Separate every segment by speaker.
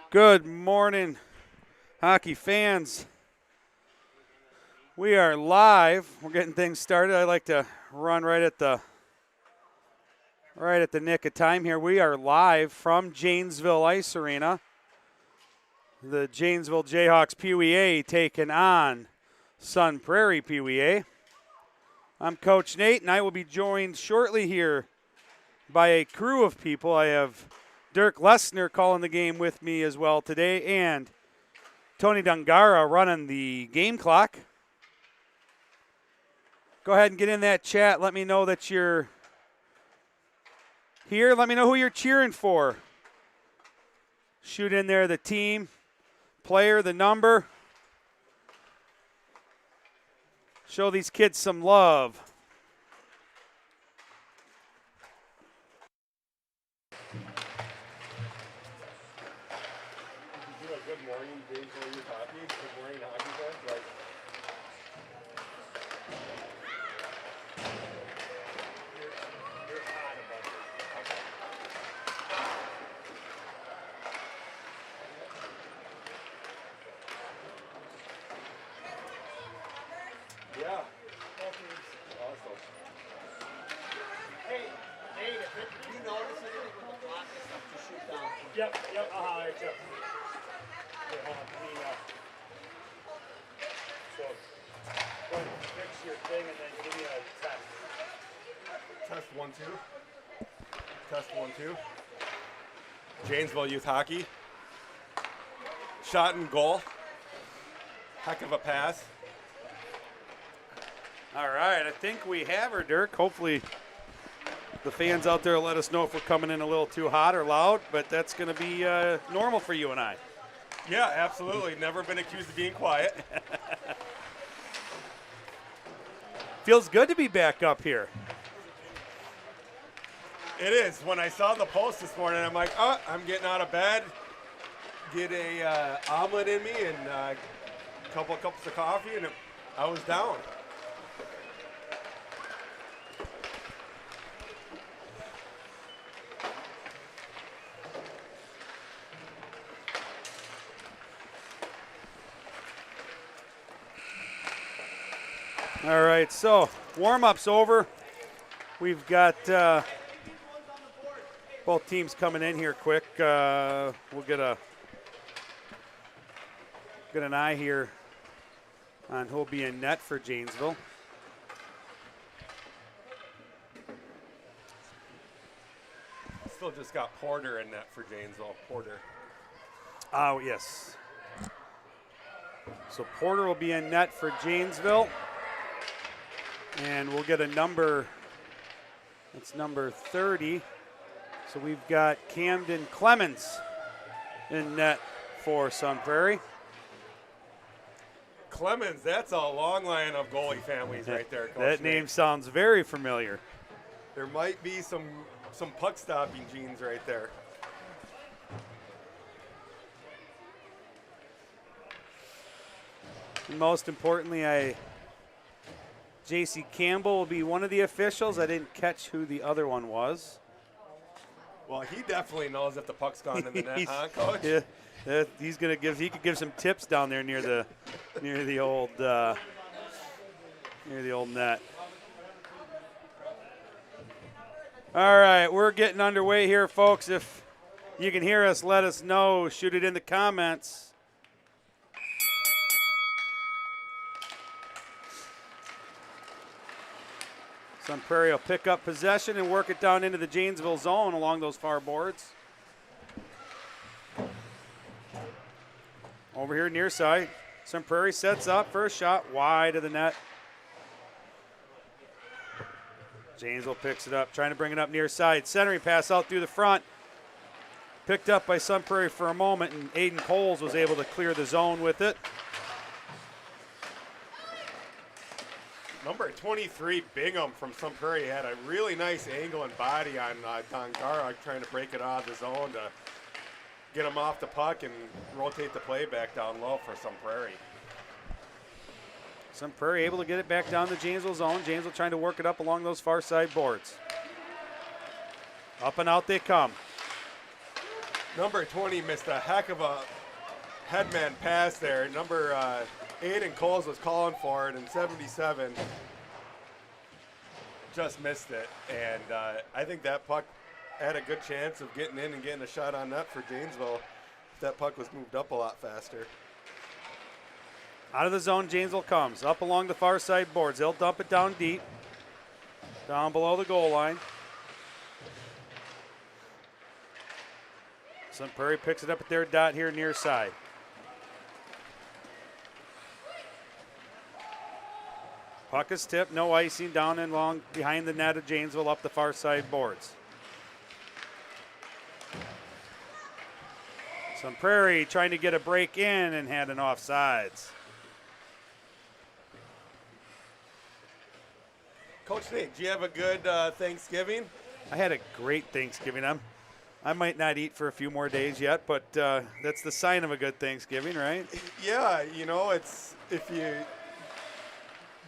Speaker 1: Good morning, hockey fans. We are live. We're getting things started. I like to run right at the nick of time here. We are live from Janesville Ice Arena. The Janesville Jayhawks PeeWee A taking on Sun Prairie PeeWee A. I'm Coach Nate, and I will be joined shortly here by a crew of people. I have Dirk Lesner calling the game with me as well today, and Tony Dungara running the game clock. Go ahead and get in that chat. Let me know that you're here. Let me know who you're cheering for. Shoot in there the team, player, the number. Show these kids some love.
Speaker 2: Good morning, Janesville hockey. Good morning, hockey fans. You're hot about this. Yeah. Awesome.
Speaker 3: Hey, Nate, if you notice anything with the block and stuff, just shoot down.
Speaker 2: Yep, I'll holler at you. Okay, hold on. So, go ahead and fix your thing and then give me a test. Test 1, 2. Test 1, 2. Janesville Youth Hockey. Shot and goal. Heck of a pass.
Speaker 1: All right, I think we have her, Dirk. Hopefully the fans out there will let us know if we're coming in a little too hot or loud, but that's going to be normal for you and I.
Speaker 2: Yeah, absolutely. Never been accused of being quiet.
Speaker 1: Feels good to be back up here.
Speaker 2: It is. When I saw the post this morning, I'm like, oh, I'm getting out of bed, get a omelet in me and a couple of cups of coffee, and I was down.
Speaker 1: All right, so warm-up's over. We've got both teams coming in here quick. We'll get an eye here on who'll be in net for Janesville.
Speaker 2: Still just got Porter in net for Janesville. Porter.
Speaker 1: Oh, yes. So Porter will be in net for Janesville. And we'll get a number, that's number 30. So we've got Camden Clemens in net for Sun Prairie.
Speaker 2: Clemens, that's a long line of goalie families right there, Coach
Speaker 1: That
Speaker 2: Nate.
Speaker 1: name sounds very familiar.
Speaker 2: There might be some puck stopping genes right there.
Speaker 1: And most importantly, J.C. Campbell will be one of the officials. I didn't catch who the other one was.
Speaker 2: Well, he definitely knows if the puck's gone in the net, huh, Coach?
Speaker 1: Yeah, he could give some tips down there near the old net. All right, we're getting underway here, folks. If you can hear us, let us know. Shoot it in the comments. Sun Prairie will pick up possession and work it down into the Janesville zone along those far boards. Over here near side, Sun Prairie sets up for a shot wide of the net. Janesville picks it up, trying to bring it up near side. Centering pass out through the front. Picked up by Sun Prairie for a moment, and Aiden Coles was able to clear the zone with it.
Speaker 2: Number 23, Bingham from Sun Prairie, had a really nice angle and body on Dongara, trying to break it out of the zone to get him off the puck and rotate the play back down low for Sun Prairie.
Speaker 1: Sun Prairie able to get it back down the Janesville zone. Janesville trying to work it up along those far side boards. Up and out they come.
Speaker 2: Number 20 missed a heck of a headman pass there. Number 8 Coles was calling for it, and 77 just missed it. And I think that puck had a good chance of getting in and getting a shot on net for Janesville if that puck was moved up a lot faster.
Speaker 1: Out of the zone, Janesville comes. Up along the far side boards. They'll dump it down deep. Down below the goal line. Sun Prairie picks it up at their dot here near side. Puck is tipped, no icing, down and long behind the net of Janesville up the far side boards. Sun Prairie trying to get a break in and had an offsides.
Speaker 2: Coach Nate, do you have a good Thanksgiving?
Speaker 1: I had a great Thanksgiving. I might not eat for a few more days yet, but that's the sign of a good Thanksgiving, right?
Speaker 2: Yeah, you know, it's if you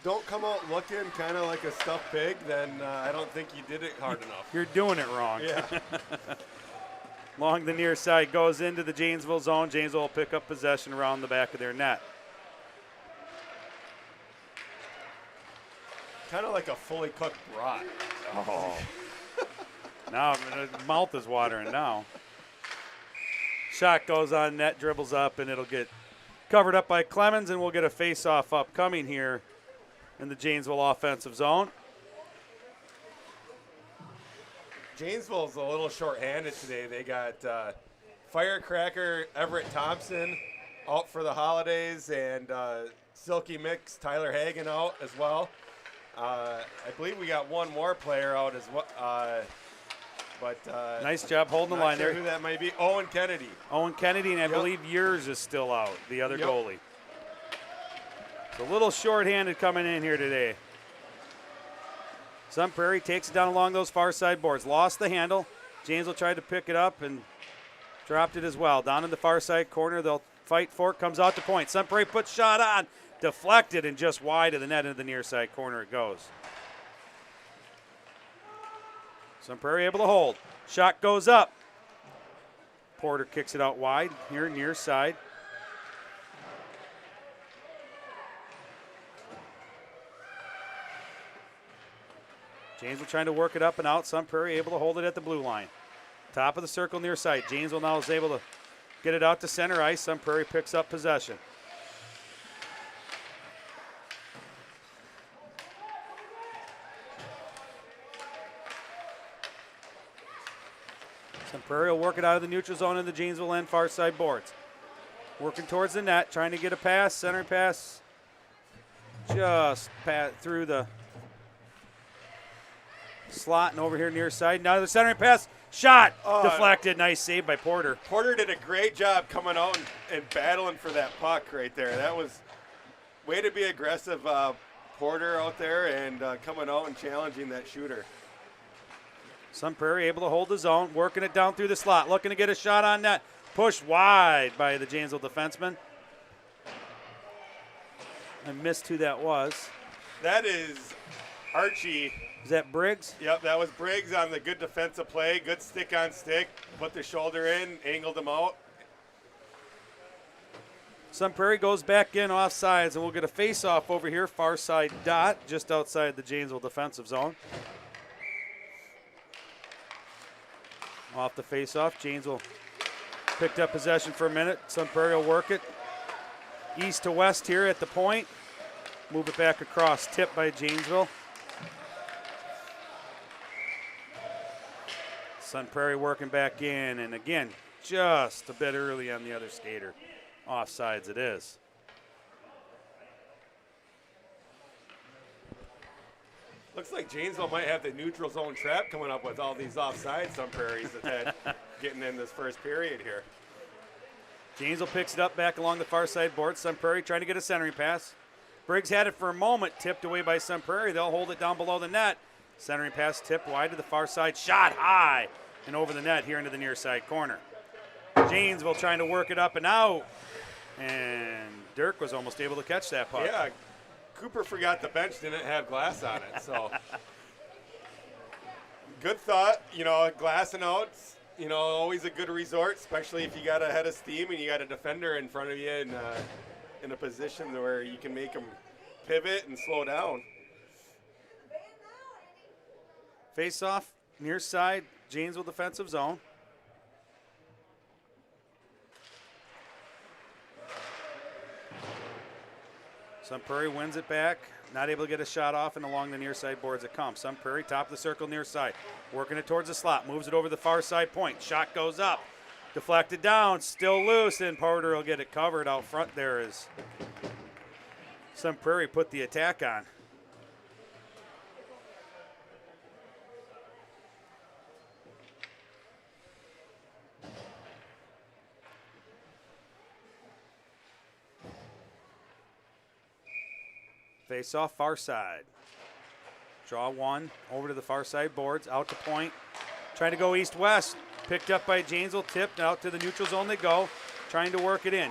Speaker 2: don't come out looking kind of like a stuffed pig, then I don't think you did it hard enough.
Speaker 1: You're doing it wrong.
Speaker 2: Yeah.
Speaker 1: Along the near side, goes into the Janesville zone. Janesville will pick up possession around the back of their net.
Speaker 2: Kind of like a fully cooked brat.
Speaker 1: Oh. Now my mouth is watering now. Shot goes on net, dribbles up, and it'll get covered up by Clemens, and we'll get a face-off upcoming here in the Janesville offensive zone.
Speaker 2: Janesville's a little short-handed today. They got Firecracker Everett Thompson out for the holidays, and Silky Mix Tyler Hagen out as well. I believe we got one more player out as well.
Speaker 1: Nice job holding the line
Speaker 2: sure
Speaker 1: there.
Speaker 2: Who that might be? Owen Kennedy.
Speaker 1: Owen Kennedy, and I believe yours is still out, the other goalie. It's a little short-handed coming in here today. Sun Prairie takes it down along those far side boards. Lost the handle. Janesville tried to pick it up and dropped it as well. Down in the far side corner, they'll fight for it. Comes out to point. Sun Prairie puts shot on. Deflected and just wide of the net into the near side corner it goes. Sun Prairie able to hold. Shot goes up. Porter kicks it out wide here near side. Janesville trying to work it up and out. Sun Prairie able to hold it at the blue line. Top of the circle near side. Janesville now is able to get it out to center ice. Sun Prairie picks up possession. Sun Prairie will work it out of the neutral zone in the Janesville end far side boards. Working towards the net, trying to get a pass. Center pass just through the slot and over here near side. Now the centering pass, shot, deflected. Nice save by Porter.
Speaker 2: Porter did a great job coming out and battling for that puck right there. That was way to be aggressive, Porter out there, and coming out and challenging that shooter.
Speaker 1: Sun Prairie able to hold the zone, working it down through the slot, looking to get a shot on net. Pushed wide by the Janesville defenseman. I missed who that was.
Speaker 2: That is Archie.
Speaker 1: Is that Briggs?
Speaker 2: Yep, that was Briggs on the good defensive play. Good stick on stick. Put the shoulder in, angled him out.
Speaker 1: Sun Prairie goes back in off sides, and we'll get a face-off over here, far side dot, just outside the Janesville defensive zone. Off the face-off, Janesville picked up possession for a minute. Sun Prairie will work it east to west here at the point. Move it back across, tipped by Janesville. Sun Prairie working back in, and again, just a bit early on the other skater. Offsides it is.
Speaker 2: Looks like Janesville might have the neutral zone trap coming up with all these offsides Sun Prairies that had getting in this first period here.
Speaker 1: Janesville picks it up back along the far side board. Sun Prairie trying to get a centering pass. Briggs had it for a moment, tipped away by Sun Prairie. They'll hold it down below the net. Centering pass tipped wide to the far side. Shot high and over the net here into the near side corner. Janesville trying to work it up and out. And Dirk was almost able to catch that puck.
Speaker 2: Yeah, Cooper forgot the bench didn't have glass on it, so good thought. You know, glassing out, you know, always a good resort, especially if you got a head of steam and you got a defender in front of you and in a position where you can make them pivot and slow down.
Speaker 1: Face off, near side, Janesville defensive zone. Sun Prairie wins it back. Not able to get a shot off and along the near side boards it comes. Sun Prairie, top of the circle, near side. Working it towards the slot. Moves it over the far side point. Shot goes up. Deflected down. Still loose. And Porter will get it covered out front there as Sun Prairie put the attack on. Face off far side. Draw one over to the far side boards, out to point. Trying to go east-west. Picked up by Janesville, tipped out to the neutral zone they go. Trying to work it in.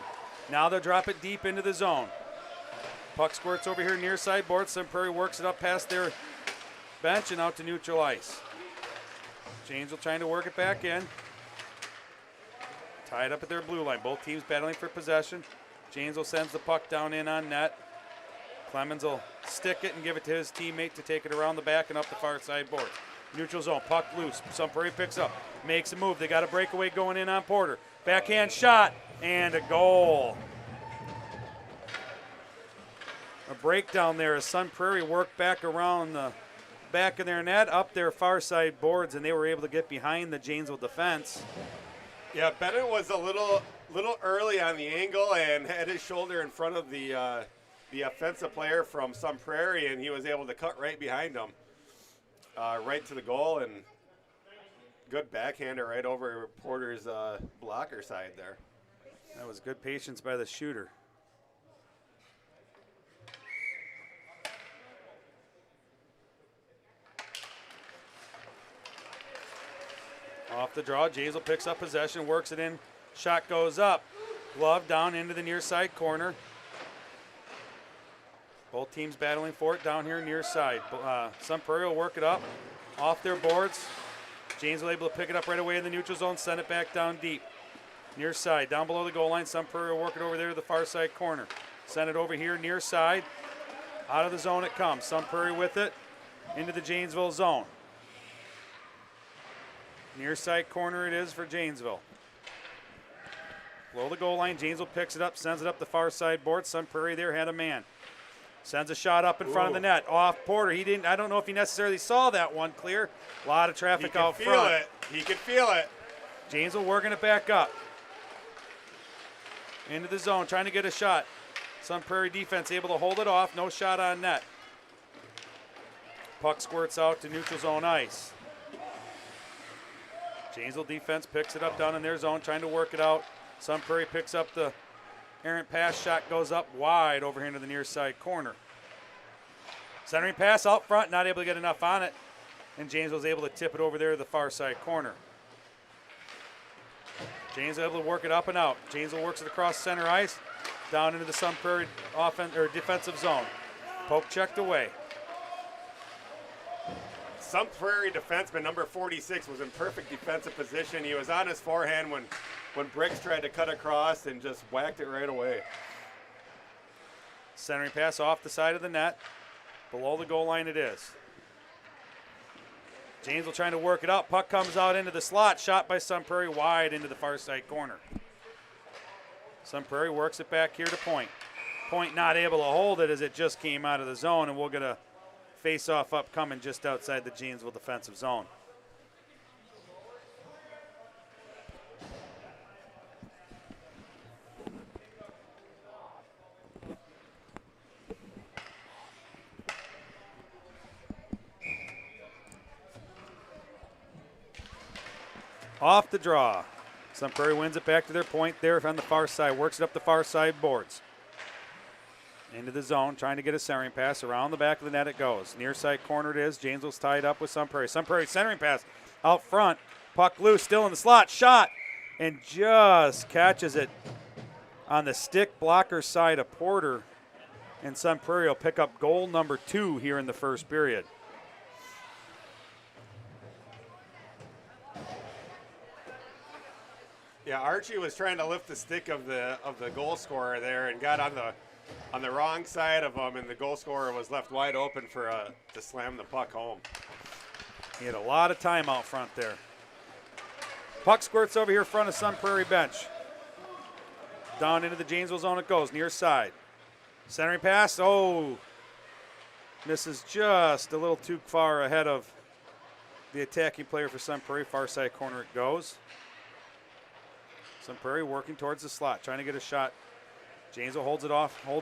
Speaker 1: Now they'll drop it deep into the zone. Puck squirts over here near side boards. Sun Prairie works it up past their bench and out to neutral ice. Janesville trying to work it back in. Tied up at their blue line. Both teams battling for possession. Janesville sends the puck down in on net. Clemens will stick it and give it to his teammate to take it around the back and up the far side board. Neutral zone, puck loose. Sun Prairie picks up, makes a move. They got a breakaway going in on Porter. Backhand shot and a goal. A breakdown there as Sun Prairie worked back around the back of their net, up their far side boards, and they were able to get behind the Janesville defense.
Speaker 2: Yeah, Bennett was a little early on the angle and had his shoulder in front of the offensive player from Sun Prairie, and he was able to cut right behind him, right to the goal, and good backhander right over Porter's blocker side there.
Speaker 1: That was good patience by the shooter. Off the draw, Janesville picks up possession, works it in, shot goes up, glove down into the near side corner. Both teams battling for it down here near side. Sun Prairie will work it up off their boards. Janesville able to pick it up right away in the neutral zone, send it back down deep. Near side, down below the goal line. Sun Prairie will work it over there to the far side corner. Send it over here near side. Out of the zone it comes. Sun Prairie with it into the Janesville zone. Near side corner it is for Janesville. Below the goal line, Janesville picks it up, sends it up the far side board. Sun Prairie there had a man. Sends a shot up in front of the net. Off Porter. He didn't. I don't know if he necessarily saw that one clear. A lot of traffic out front.
Speaker 2: He could feel it.
Speaker 1: Janesville working it back up. Into the zone, trying to get a shot. Sun Prairie defense able to hold it off. No shot on net. Puck squirts out to neutral zone ice. Janesville defense picks it up down in their zone, trying to work it out. Sun Prairie picks up the errant pass, shot goes up wide over here into the near side corner. Centering pass out front, not able to get enough on it. And Janesville's able to tip it over there to the far side corner. Janesville able to work it up and out. Janesville works it across center ice, down into the Sun Prairie defensive zone. Poke checked away.
Speaker 2: Sun Prairie defenseman number 46 was in perfect defensive position. He was on his forehand when Briggs tried to cut across and just whacked it right away.
Speaker 1: Centering pass off the side of the net. Below the goal line it is. Janesville trying to work it up. Puck comes out into the slot. Shot by Sun Prairie wide into the far side corner. Sun Prairie works it back here to Point. Point not able to hold it as it just came out of the zone, and we'll get a face-off upcoming just outside the Janesville defensive zone. Off the draw. Sun Prairie wins it back to their point there on the far side. Works it up the far side boards. Into the zone, trying to get a centering pass. Around the back of the net it goes. Near side corner it is. Janesville's tied up with Sun Prairie. Sun Prairie centering pass out front. Puck loose, still in the slot. Shot, and just catches it on the stick blocker side of Porter. And Sun Prairie will pick up goal number 2 here in the first period.
Speaker 2: Yeah, Archie was trying to lift the stick of the goal scorer there and got on the wrong side of him, and the goal scorer was left wide open for to slam the puck home.
Speaker 1: He had a lot of time out front there. Puck squirts over here front of Sun Prairie bench. Down into the Janesville zone it goes, near side. Centering pass, oh. Misses just a little too far ahead of the attacking player for Sun Prairie. Far side corner it goes. Sun Prairie working towards the slot, trying to get a shot. Janesville holds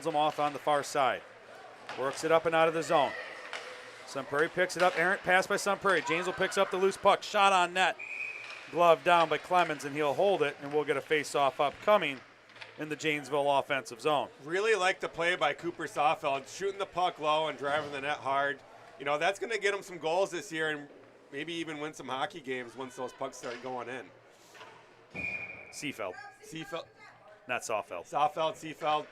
Speaker 1: them off on the far side. Works it up and out of the zone. Sun Prairie picks it up. Errant pass by Sun Prairie. Janesville picks up the loose puck. Shot on net. Glove down by Clemens, and he'll hold it, and we'll get a face-off upcoming in the Janesville offensive zone.
Speaker 2: Really like the play by Cooper Sawfeld, shooting the puck low and driving the net hard. You know, that's going to get him some goals this year and maybe even win some hockey games once those pucks start going in.
Speaker 1: Seafeld.
Speaker 2: Seafeld.
Speaker 1: Not Sawfeld.
Speaker 2: Sawfeld, Seafeld.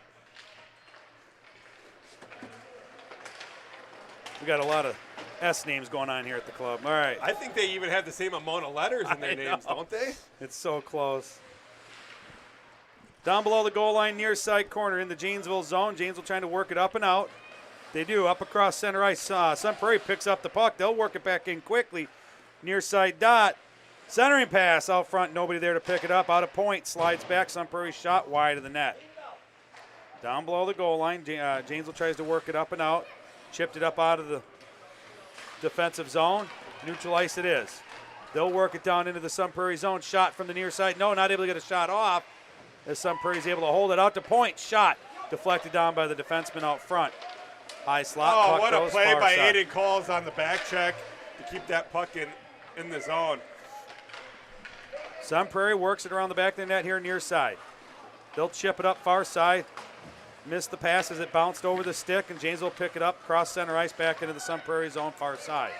Speaker 1: We got a lot of S names going on here at the club. All right.
Speaker 2: I think they even have the same amount of letters in their names, don't they?
Speaker 1: It's so close. Down below the goal line, near side corner in the Janesville zone. Janesville trying to work it up and out. They do, up across center ice. Sun Prairie picks up the puck. They'll work it back in quickly. Near side dot. Centering pass out front. Nobody there to pick it up. Out of point. Slides back. Sun Prairie shot wide of the net. Down below the goal line. Janesville tries to work it up and out. Chipped it up out of the defensive zone. Neutral ice it is. They'll work it down into the Sun Prairie zone. Shot from the near side. No, not able to get a shot off. As Sun Prairie's able to hold it out to point. Shot deflected down by the defenseman out front. High slot.
Speaker 2: Oh, what a play by
Speaker 1: side.
Speaker 2: Aiden Coles on the back check to keep that puck in the zone.
Speaker 1: Sun Prairie works it around the back of the net here near side. They'll chip it up far side. Missed the pass as it bounced over the stick, and Janesville pick it up, cross center ice back into the Sun Prairie zone far side.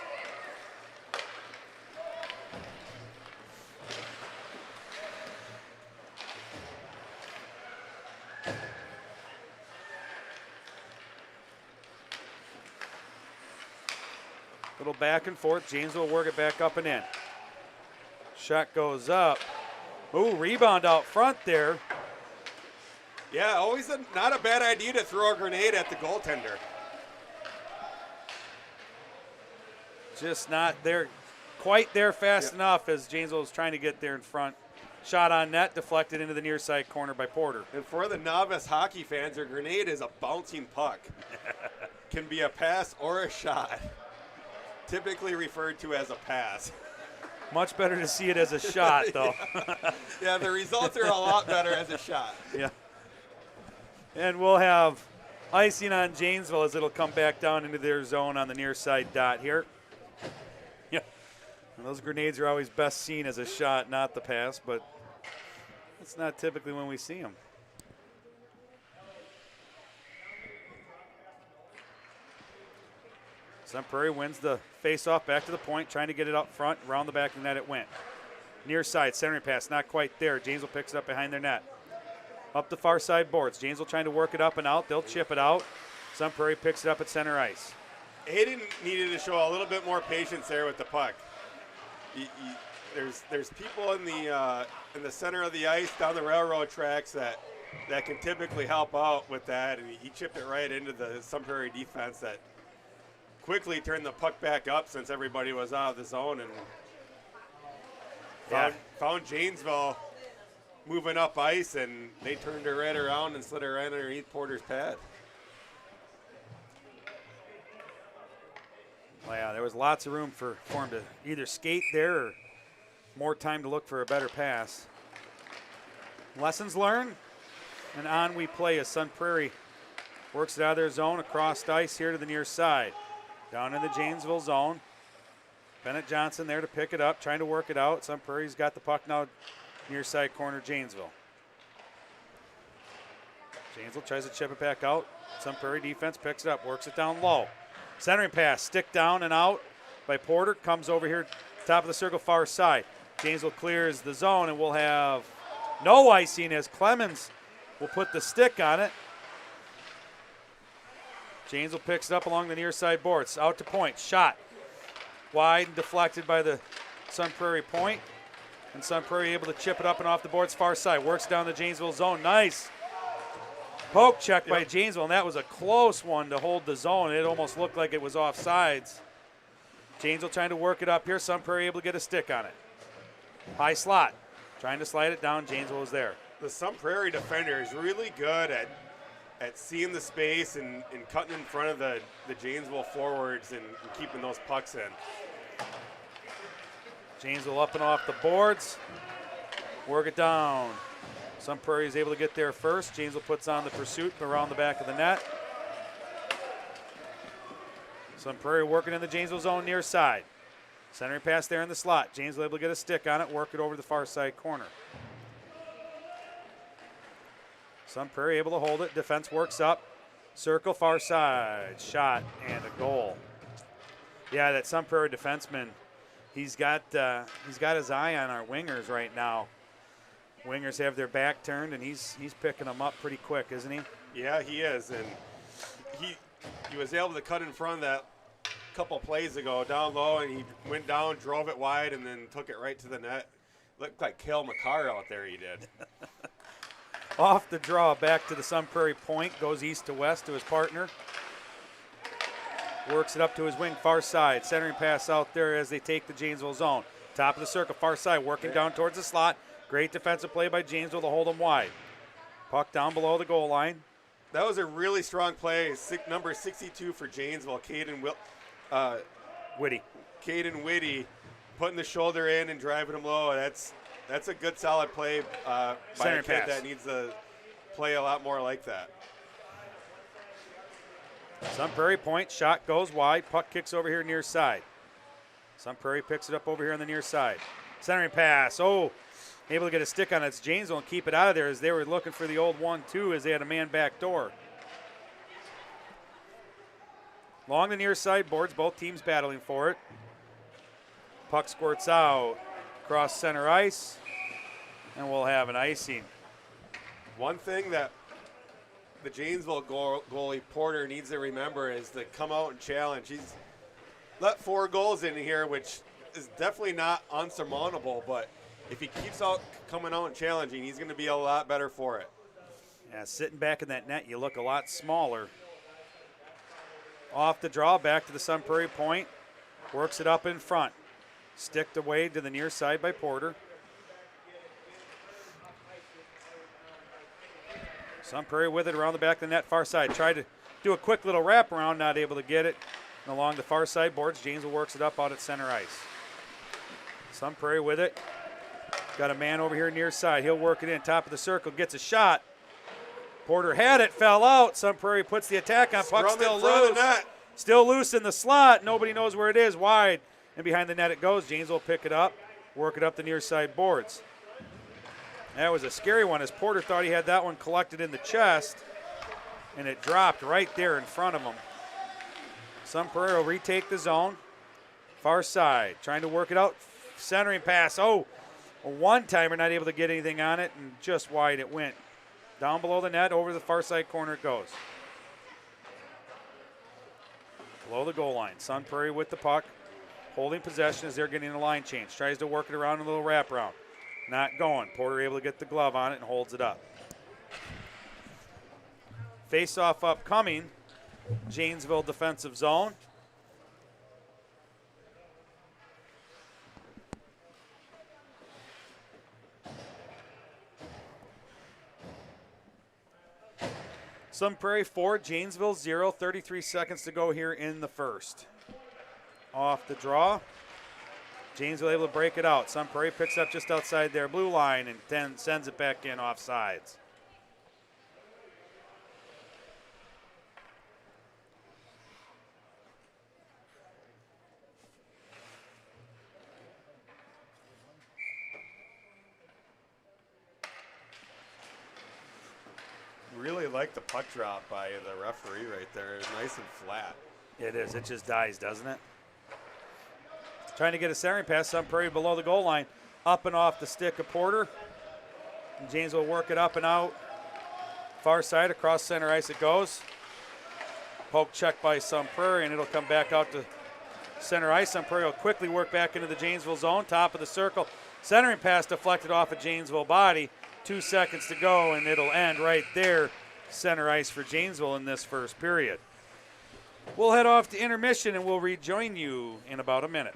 Speaker 1: Little back and forth. Janesville will work it back up and in. Shot goes up. Ooh, rebound out front there.
Speaker 2: Yeah, always not a bad idea to throw a grenade at the goaltender.
Speaker 1: Just not there, quite there fast enough as Janesville was trying to get there in front. Shot on net, deflected into the near side corner by Porter.
Speaker 2: And for the novice hockey fans, a grenade is a bouncing puck. Can be a pass or a shot. Typically referred to as a pass.
Speaker 1: Much better to see it as a shot, though.
Speaker 2: Yeah, the results are a lot better as a shot.
Speaker 1: Yeah. And we'll have icing on Janesville as it'll come back down into their zone on the near side dot here. Yeah. And those grenades are always best seen as a shot, not the pass, but that's not typically when we see them. Sun Prairie wins the face-off back to the point, trying to get it up front. Around the back of the net it went. Near side, centering pass, not quite there. Janesville picks it up behind their net. Up the far side boards. Janesville trying to work it up and out. They'll chip it out. Sun Prairie picks it up at center ice.
Speaker 2: Aiden needed to show a little bit more patience there with the puck. There's people in the center of the ice down the railroad tracks that can typically help out with that, and he chipped it right into the Sun Prairie defense that quickly turned the puck back up since everybody was out of the zone and found Janesville moving up ice, and they turned her right around and slid her right underneath Porter's pad.
Speaker 1: Well, yeah, there was lots of room for him to either skate there or more time to look for a better pass. Lessons learned, and on we play as Sun Prairie works it out of their zone across ice here to the near side. Down in the Janesville zone. Bennett Johnson there to pick it up, trying to work it out. Sun Prairie's got the puck now near side corner, Janesville. Janesville tries to chip it back out. Sun Prairie defense picks it up, works it down low. Centering pass, stick down and out by Porter. Comes over here, top of the circle, far side. Janesville clears the zone, and we'll have no icing as Clemens will put the stick on it. Janesville picks it up along the near side boards. Out to point. Shot. Wide and deflected by the Sun Prairie point. And Sun Prairie able to chip it up and off the boards far side. Works down the Janesville zone. Nice. Poke check by Janesville, and that was a close one to hold the zone. It almost looked like it was offsides. Janesville trying to work it up here. Sun Prairie able to get a stick on it. High slot. Trying to slide it down. Janesville was there.
Speaker 2: The Sun Prairie defender is really good at seeing the space and cutting in front of the Janesville forwards and keeping those pucks in.
Speaker 1: Janesville up and off the boards. Work it down. Sun Prairie is able to get there first. Janesville puts on the pursuit around the back of the net. Sun Prairie working in the Janesville zone near side. Centering pass there in the slot. Janesville able to get a stick on it, work it over to the far side corner. Sun Prairie able to hold it. Defense works up. Circle far side. Shot and a goal. Yeah, that Sun Prairie defenseman, he's got his eye on our wingers right now. Wingers have their back turned, and he's picking them up pretty quick, isn't he?
Speaker 2: Yeah, he is, and he was able to cut in front of that couple plays ago down low, and he went down, drove it wide, and then took it right to the net. Looked like Cale McCarr out there, he did.
Speaker 1: Off the draw, back to the Sun Prairie point, goes east to west to his partner. Works it up to his wing, far side. Centering pass out there as they take the Janesville zone. Top of the circle, far side, working down towards the slot. Great defensive play by Janesville to hold them wide. Puck down below the goal line.
Speaker 2: That was a really strong play. Number 62 for Janesville,
Speaker 1: Whitty.
Speaker 2: Caden Whitty putting the shoulder in and driving him low. That's a good solid play by a kid that needs to play a lot more like that.
Speaker 1: Sun Prairie point, shot goes wide, puck kicks over here near side. Sun Prairie picks it up over here on the near side. Centering pass, able to get a stick on it. It's Janesville and keep it out of there as they were looking for the old 1-2 as they had a man back door. Along the near side boards, both teams battling for it. Puck squirts out, across center ice, and we'll have an icing.
Speaker 2: One thing that the Janesville goalie Porter needs to remember is to come out and challenge. He's let 4 goals in here, which is definitely not unsurmountable, but if he keeps coming out and challenging, he's going to be a lot better for it.
Speaker 1: Yeah, sitting back in that net, you look a lot smaller. Off the draw, back to the Sun Prairie point. Works it up in front. Sticked away to the near side by Porter. Sun Prairie with it around the back of the net, far side. Tried to do a quick little wraparound, not able to get it. And along the far side boards, Janesville works it up out at center ice. Sun Prairie with it. Got a man over here near side. He'll work it in, top of the circle, gets a shot. Porter had it, fell out. Sun Prairie puts the attack on. Puck still loose. Still loose in the slot. Nobody knows where it is. Wide. And behind the net it goes. Janesville pick it up, work it up the near side boards. That was a scary one as Porter thought he had that one collected in the chest, and it dropped right there in front of him. Sun Prairie will retake the zone. Far side, trying to work it out. Centering pass. A one-timer, not able to get anything on it, and just wide it went. Down below the net, over the far side corner it goes. Below the goal line. Sun Prairie with the puck, holding possession as they're getting a line change. Tries to work it around a little wraparound. Not going. Porter able to get the glove on it and holds it up. Face-off upcoming. Janesville defensive zone. Sun Prairie 4, Janesville 0. 33 seconds to go here in the first. Off the draw. Janesville able to break it out. Sun Prairie picks up just outside their blue line and then sends it back in off sides.
Speaker 2: Really like the puck drop by the referee right there. Nice and flat.
Speaker 1: It is. It just dies, doesn't it? Trying to get a centering pass. Sun Prairie below the goal line. Up and off the stick of Porter. And Janesville will work it up and out. Far side across center ice it goes. Poke check by Sun Prairie, and it'll come back out to center ice. Sun Prairie will quickly work back into the Janesville zone. Top of the circle. Centering pass deflected off a Janesville body. 2 seconds to go, and it'll end right there. Center ice for Janesville in this first period. We'll head off to intermission, and we'll rejoin you in about a minute.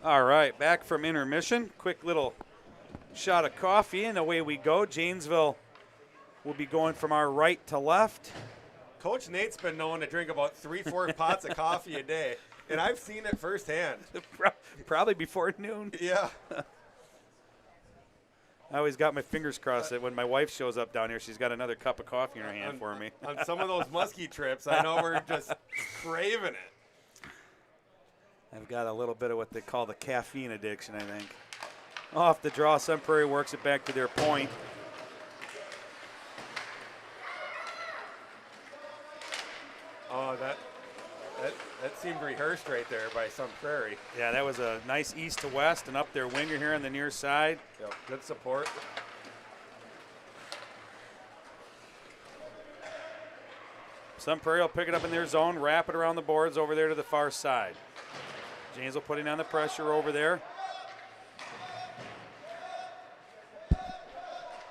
Speaker 1: All right, back from intermission. Quick little shot of coffee, and away we go. Janesville will be going from our right to left.
Speaker 2: Coach Nate's been known to drink about 3-4 pots of coffee a day, and I've seen it firsthand.
Speaker 1: Probably before noon.
Speaker 2: Yeah.
Speaker 1: I always got my fingers crossed that when my wife shows up down here, she's got another cup of coffee in her hand for me.
Speaker 2: On some of those muskie trips, I know we're just craving it.
Speaker 1: I've got a little bit of what they call the caffeine addiction, I think. Off the draw, Sun Prairie works it back to their point.
Speaker 2: Oh, that seemed rehearsed right there by Sun Prairie.
Speaker 1: Yeah, that was a nice east to west and up their winger here on the near side.
Speaker 2: Yep, good support.
Speaker 1: Sun Prairie will pick it up in their zone, wrap it around the boards over there to the far side. Janesville putting on the pressure over there.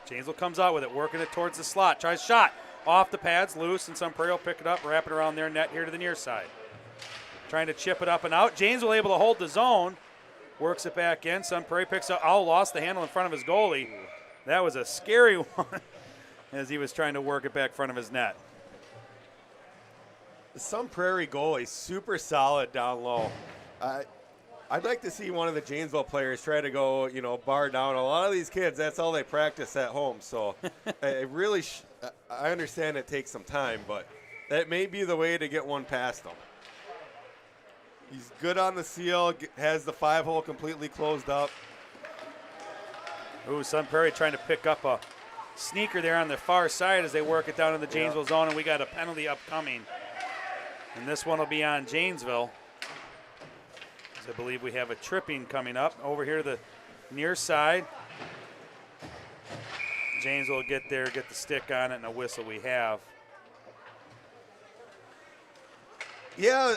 Speaker 1: Janesville comes out with it, working it towards the slot. Tries shot. Off the pads, loose, and Sun Prairie will pick it up, wrap it around their net here to the near side. Trying to chip it up and out. Janesville able to hold the zone. Works it back in. Sun Prairie picks up. Oh, lost the handle in front of his goalie. That was a scary one as he was trying to work it back front of his net.
Speaker 2: The Sun Prairie goalie, super solid down low. I'd like to see one of the Janesville players try to go, bar down. A lot of these kids, that's all they practice at home. So it really, I understand it takes some time, but that may be the way to get one past them. He's good on the seal, has the 5-hole completely closed up.
Speaker 1: Ooh, Sun Prairie trying to pick up a sneaker there on the far side as they work it down in the Janesville zone, and we got a penalty upcoming. And this one will be on Janesville. I believe we have a tripping coming up over here to the near side. Janesville will get there, get the stick on it, and a whistle we have.
Speaker 2: Yeah,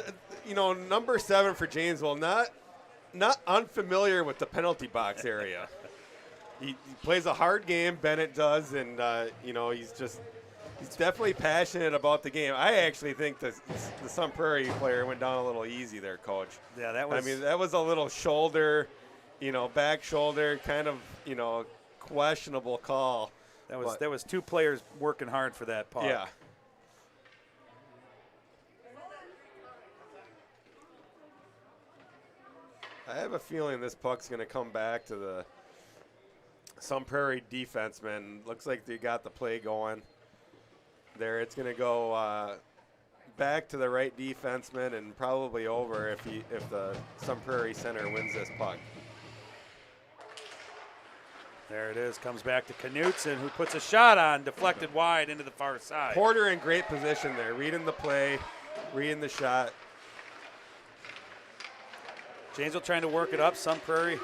Speaker 2: number 7 for Janesville, not unfamiliar with the penalty box area. He plays a hard game, Bennett does, and he's definitely passionate about the game. I actually think the Sun Prairie player went down a little easy there, Coach.
Speaker 1: Yeah, that was.
Speaker 2: that was a little shoulder, back shoulder, kind of, questionable call.
Speaker 1: That was 2 players working hard for that puck.
Speaker 2: Yeah. I have a feeling this puck's going to come back to the Sun Prairie defenseman. Looks like they got the play going there. It's going to go back to the right defenseman and probably over if the Sun Prairie center wins this puck.
Speaker 1: There it is. Comes back to Knutson, who puts a shot on, deflected wide into the far side.
Speaker 2: Porter in great position there, reading the play, reading the shot.
Speaker 1: Janesville trying to work it up. Sun Prairie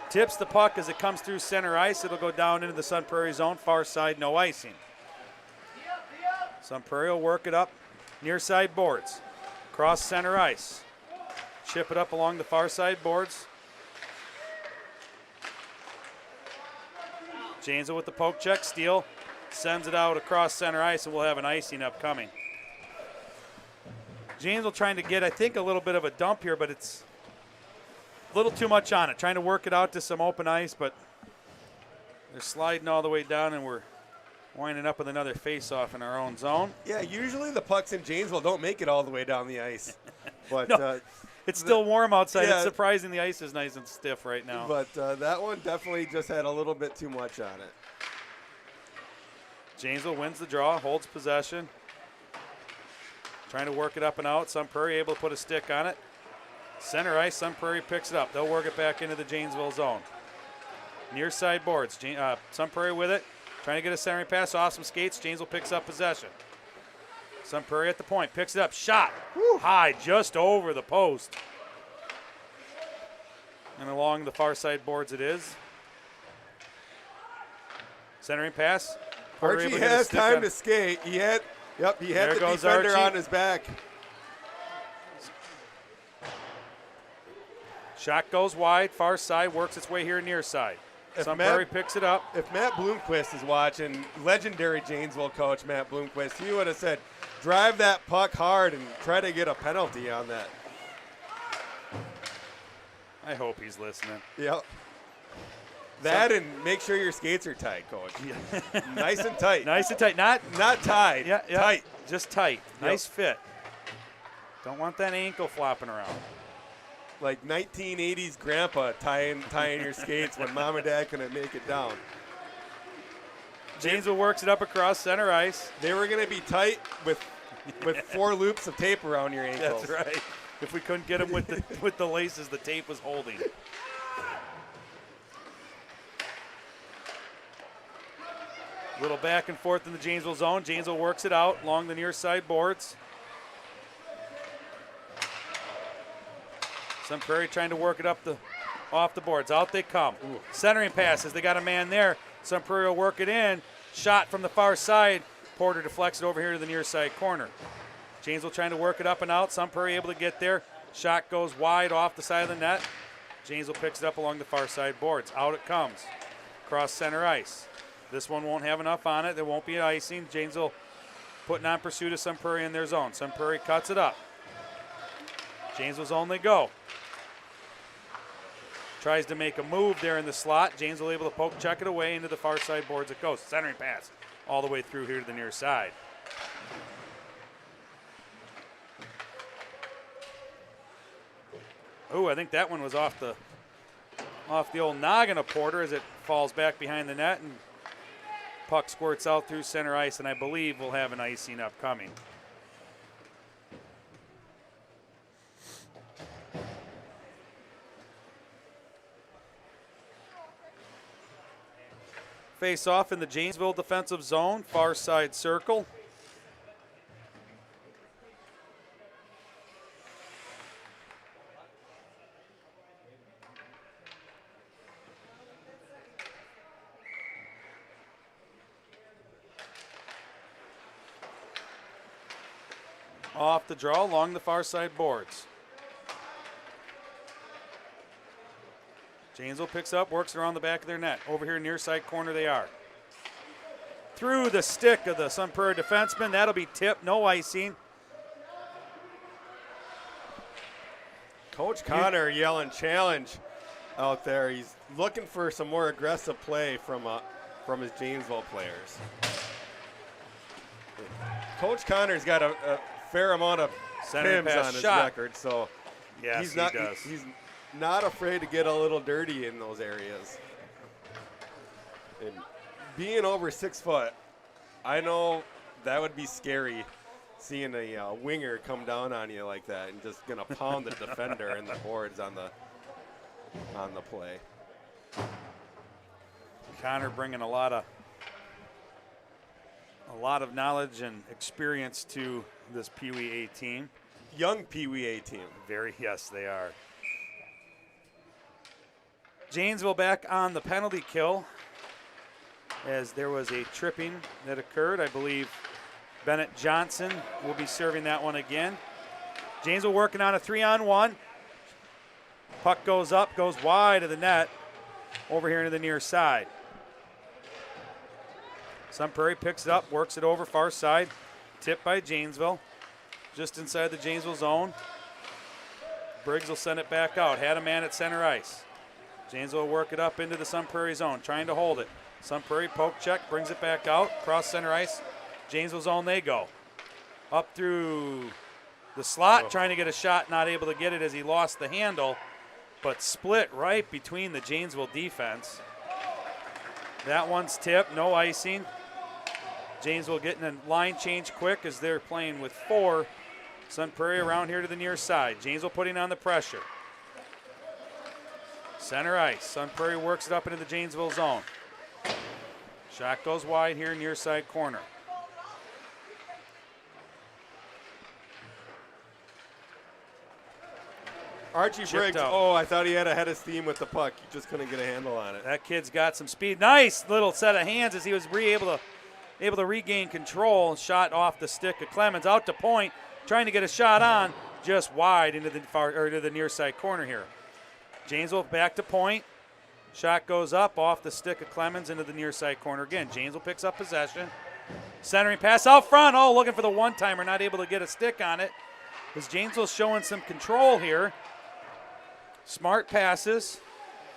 Speaker 1: tips the puck as it comes through center ice. It'll go down into the Sun Prairie zone. Far side, no icing. Sun Prairie will work it up near side boards. Cross center ice. Chip it up along the far side boards. Janesville with the poke check. Steele sends it out across center ice, and we'll have an icing upcoming. Janesville trying to get, I think, a little bit of a dump here, but it's a little too much on it. Trying to work it out to some open ice, but they're sliding all the way down, and we're winding up with another face-off in our own zone.
Speaker 2: Yeah, usually the pucks in Janesville don't make it all the way down the ice. But
Speaker 1: No, it's still warm outside.
Speaker 2: Yeah.
Speaker 1: It's surprising the ice is nice and stiff right now.
Speaker 2: But that one definitely just had a little bit too much on it.
Speaker 1: Janesville wins the draw, holds possession. Trying to work it up and out. Sun Prairie able to put a stick on it. Center ice, Sun Prairie picks it up. They'll work it back into the Janesville zone. Near side boards. Sun Prairie with it. Trying to get a centering pass off some skates. Janesville picks up possession. Sun Prairie at the point. Picks it up. Shot.
Speaker 2: Woo.
Speaker 1: High just over the post. And along the far side boards it is. Centering pass. Porter
Speaker 2: Archie
Speaker 1: able to get a
Speaker 2: has
Speaker 1: stick
Speaker 2: time
Speaker 1: on-
Speaker 2: to skate. He had
Speaker 1: There
Speaker 2: the
Speaker 1: goes
Speaker 2: defender
Speaker 1: Archie.
Speaker 2: on his back.
Speaker 1: Shot goes wide, far side, works its way here near side.
Speaker 2: If
Speaker 1: Sun
Speaker 2: Matt-
Speaker 1: Prairie picks it up.
Speaker 2: If Matt Bloomquist is watching, legendary Janesville coach Matt Bloomquist, he would have said, drive that puck hard and try to get a penalty on that.
Speaker 1: I hope he's listening.
Speaker 2: Yep. That and make sure your skates are tight, coach. Nice and tight.
Speaker 1: Nice and tight. Not
Speaker 2: tied.
Speaker 1: yeah,
Speaker 2: Tight.
Speaker 1: Just tight.
Speaker 2: Yep.
Speaker 1: Nice fit. Don't want that ankle flopping around.
Speaker 2: Like 1980s grandpa tying your skates when mom and dad couldn't make it down.
Speaker 1: Janesville works it up across center ice.
Speaker 2: They were going to be tight with 4 loops of tape around your ankles.
Speaker 1: That's right. If we couldn't get him with the laces, the tape was holding. Little back and forth in the Janesville zone. Janesville works it out along the near side boards. Sun Prairie trying to work it up off the boards. Out they come. Centering passes. They got a man there. Sun Prairie will work it in. Shot from the far side. Porter deflects it over here to the near side corner. Janesville trying to work it up and out. Sun Prairie able to get there. Shot goes wide off the side of the net. Janesville picks it up along the far side boards. Out it comes. Cross center ice. This one won't have enough on it. There won't be an icing. Janesville putting on pursuit of Sun Prairie in their zone. Sun Prairie cuts it up. Janesville's on they go. Tries to make a move there in the slot. Janesville able to poke, check it away into the far side boards it goes. Centering pass all the way through here to the near side. Oh, I think that one was off the old noggin of Porter as it falls back behind the net and puck squirts out through center ice, and I believe we'll have an icing upcoming. Face off in the Janesville defensive zone, far side circle. Off the draw along the far side boards. Janesville picks up, works around the back of their net. Over here near side corner they are. Through the stick of the Sun Prairie defenseman. That'll be tipped, no icing.
Speaker 2: Coach Connor yelling challenge out there. He's looking for some more aggressive play from his Janesville players. Coach Connor's got a fair amount of
Speaker 1: Center
Speaker 2: PIMs
Speaker 1: pass
Speaker 2: on his
Speaker 1: shot.
Speaker 2: record, so
Speaker 1: Yes,
Speaker 2: he's not
Speaker 1: he does.
Speaker 2: he's not afraid to get a little dirty in those areas. And being over 6 foot, I know that would be scary, seeing a winger come down on you like that and just gonna pound the defender and the boards on the play.
Speaker 1: Connor bringing a lot of knowledge and experience to this PeeWee A team.
Speaker 2: Young PeeWee A team.
Speaker 1: Yes, they are. Janesville back on the penalty kill as there was a tripping that occurred. I believe Bennett Johnson will be serving that one again. Janesville working on a 3-on-1. Puck goes up, goes wide of the net, over here into the near side. Sun Prairie picks it up, works it over far side. Tipped by Janesville, just inside the Janesville zone. Briggs will send it back out. Had a man at center ice. Janesville will work it up into the Sun Prairie zone, trying to hold it. Sun Prairie poke check, brings it back out, cross center ice. Janesville zone they go. Up through the slot, trying to get a shot, not able to get it as he lost the handle, but split right between the Janesville defense. That one's tipped, no icing. Janesville getting a line change quick as they're playing with 4. Sun Prairie around here to the near side. Janesville putting on the pressure. Center ice. Sun Prairie works it up into the Janesville zone. Shot goes wide here, near side corner.
Speaker 2: Archie Briggs,
Speaker 1: out.
Speaker 2: oh, I thought he had a head of steam with the puck. He just couldn't get a handle on it.
Speaker 1: That kid's got some speed. Nice little set of hands as he was able to regain control. Shot off the stick of Clemens out to point, trying to get a shot on, just wide into the near side corner here. Janesville back to point. Shot goes up off the stick of Clemens into the near side corner again. Janesville picks up possession. Centering pass out front. Oh, looking for the one-timer, not able to get a stick on it. As Janesville's showing some control here. Smart passes.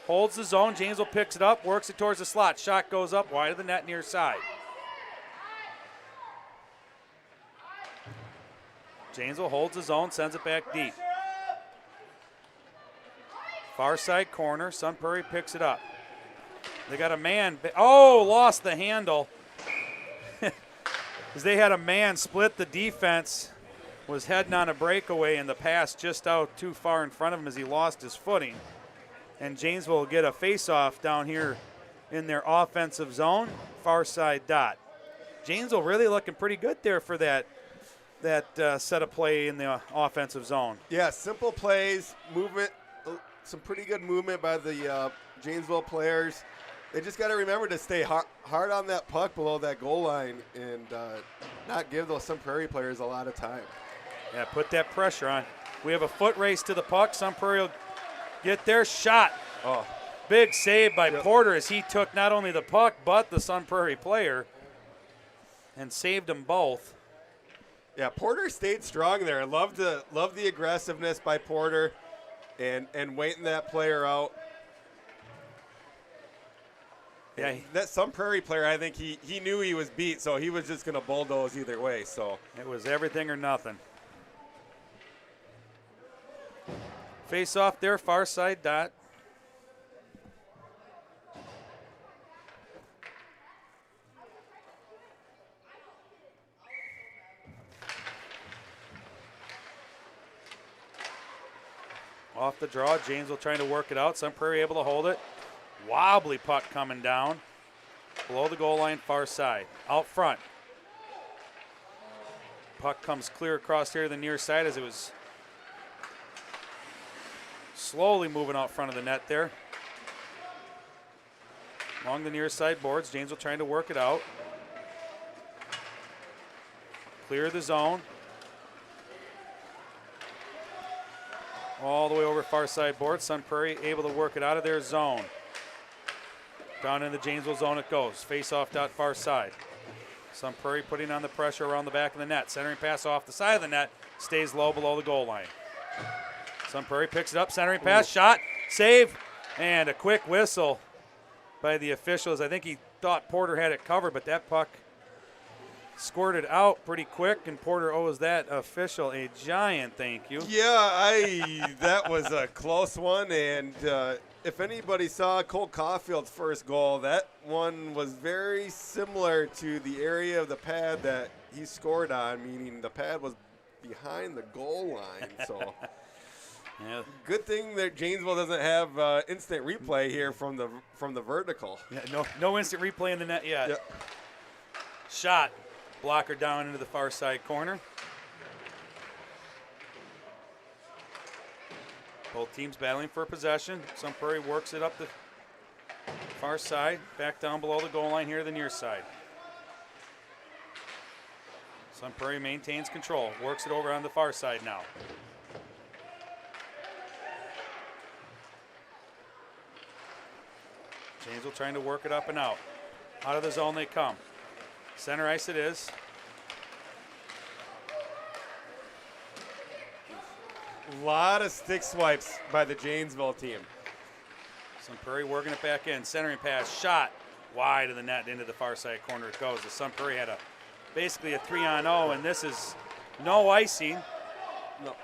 Speaker 1: Holds the zone. Janesville picks it up, works it towards the slot. Shot goes up wide of the net near side. Janesville holds the zone, sends it back deep. Far side corner, Sun Prairie picks it up. They got a man, lost the handle. As they had a man split the defense, was heading on a breakaway and the pass just out too far in front of him as he lost his footing. And Janesville will get a face-off down here in their offensive zone, far side dot. Janesville really looking pretty good there for that set of play in the offensive zone.
Speaker 2: Yeah, simple plays, movement, some pretty good movement by the Janesville players. They just got to remember to stay hard on that puck below that goal line and not give those Sun Prairie players a lot of time.
Speaker 1: Yeah, put that pressure on. We have a foot race to the puck. Sun Prairie will get their shot.
Speaker 2: Oh,
Speaker 1: big save by Porter as he took not only the puck but the Sun Prairie player and saved them both.
Speaker 2: Yeah, Porter stayed strong there. Love the aggressiveness by Porter and waiting that player out. Yeah, that Sun Prairie player, I think he knew he was beat, so he was just going to bulldoze either way. So
Speaker 1: it was everything or nothing. Face off there, far side dot. Off the draw, Janesville trying to work it out. Sun Prairie able to hold it. Wobbly puck coming down. Below the goal line, far side. Out front. Puck comes clear across here to the near side as it was slowly moving out front of the net there. Along the near side boards, Janesville trying to work it out. Clear the zone. All the way over far side board. Sun Prairie able to work it out of their zone. Down in the Janesville zone it goes. Face off dot far side. Sun Prairie putting on the pressure around the back of the net. Centering pass off the side of the net. Stays low below the goal line. Sun Prairie picks it up. Centering pass. Shot. Save. And a quick whistle by the officials. I think he thought Porter had it covered, but that puck squirted out pretty quick, and Porter owes that official a giant thank you.
Speaker 2: Yeah, that was a close one, and if anybody saw Cole Caulfield's first goal, that one was very similar to the area of the pad that he scored on, meaning the pad was behind the goal line. So
Speaker 1: Yeah.
Speaker 2: Good thing that Janesville doesn't have instant replay here from the vertical.
Speaker 1: Yeah, no instant replay in the net yet.
Speaker 2: Yep.
Speaker 1: Shot. Blocker down into the far side corner. Both teams battling for possession. Sun Prairie works it up the far side, back down below the goal line here to the near side. Sun Prairie maintains control, works it over on the far side now. Janesville trying to work it up and out. Out of the zone they come. Center ice it is.
Speaker 2: A lot of stick swipes by the Janesville team.
Speaker 1: Sun Prairie working it back in. Centering pass, shot wide of the net into the far side corner it goes. The Sun Prairie had basically a 3-on-0, and this is no icing.
Speaker 2: No.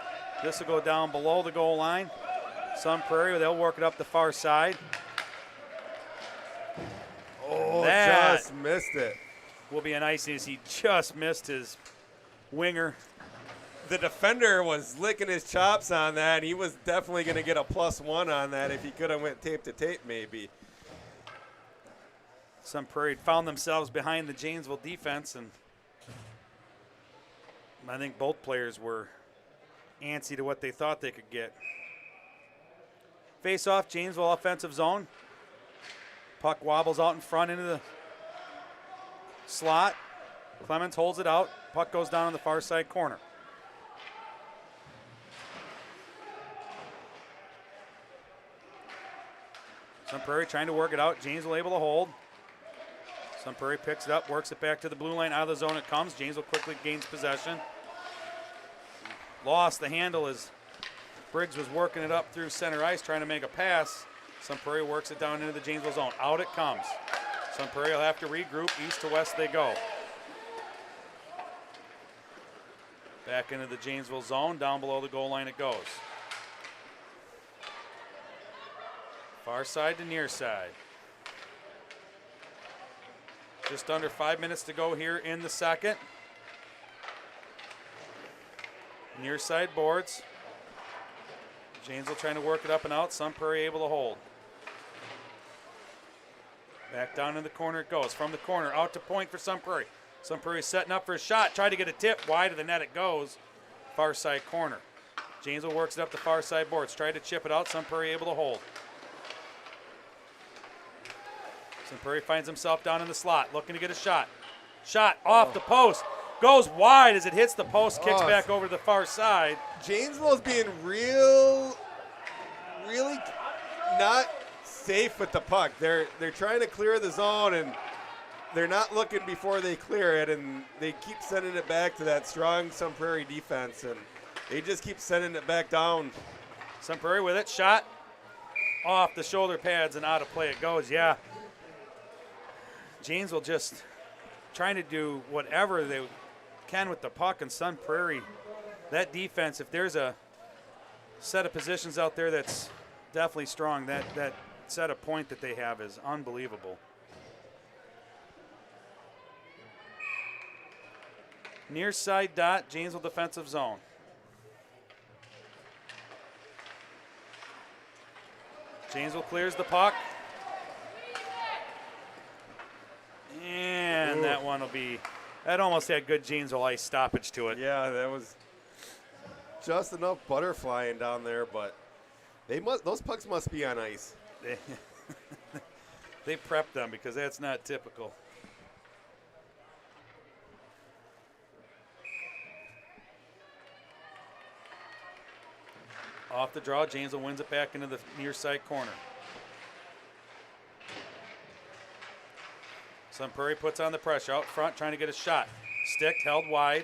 Speaker 1: This will go down below the goal line. Sun Prairie, they'll work it up the far side.
Speaker 2: Oh,
Speaker 1: that
Speaker 2: just missed it.
Speaker 1: Will be an icing as he just missed his winger.
Speaker 2: The defender was licking his chops on that. He was definitely going to get a +1 on that if he could have went tape to tape maybe.
Speaker 1: Sun Prairie found themselves behind the Janesville defense, and I think both players were antsy to what they thought they could get. Face off, Janesville offensive zone. Puck wobbles out in front into the slot. Clemens holds it out. Puck goes down on the far side corner. Sun Prairie trying to work it out. Janesville able to hold. Sun Prairie picks it up, works it back to the blue line. Out of the zone it comes. Janesville quickly gains possession. Lost the handle as Briggs was working it up through center ice, trying to make a pass. Sun Prairie works it down into the Janesville zone. Out it comes. Sun Prairie will have to regroup. East to west they go. Back into the Janesville zone. Down below the goal line it goes. Far side to near side. Just under 5 minutes to go here in the second. Near side boards. Janesville trying to work it up and out. Sun Prairie able to hold. Back down in the corner it goes. From the corner out to point for Sun Prairie. Sun Prairie setting up for a shot. Tried to get a tip. Wide of the net it goes. Far side corner. Janesville works it up the far side boards. Tried to chip it out. Sun Prairie able to hold. Sun Prairie finds himself down in the slot, looking to get a shot. Shot off the post. Goes wide as it hits the post, kicks back over to the far side.
Speaker 2: Janesville's being really not safe with the puck. They're trying to clear the zone, and they're not looking before they clear it, and they keep sending it back to that strong Sun Prairie defense, and they just keep sending it back down.
Speaker 1: Sun Prairie with it, shot off the shoulder pads and out of play it goes. Yeah, Janesville just trying to do whatever they can with the puck, and Sun Prairie, that defense, if there's a set of positions out there that's definitely strong, that set of point that they have is unbelievable. Near side dot, Janesville defensive zone. Janesville clears the puck. And that one will be, that almost had good Janesville ice stoppage to it.
Speaker 2: Yeah, that was just enough butterflying down there, but those pucks must be on ice.
Speaker 1: They prepped them because that's not typical. Off the draw, Janesville wins it back into the near side corner. Sun Prairie puts on the pressure out front, trying to get a shot. Sticked, held wide,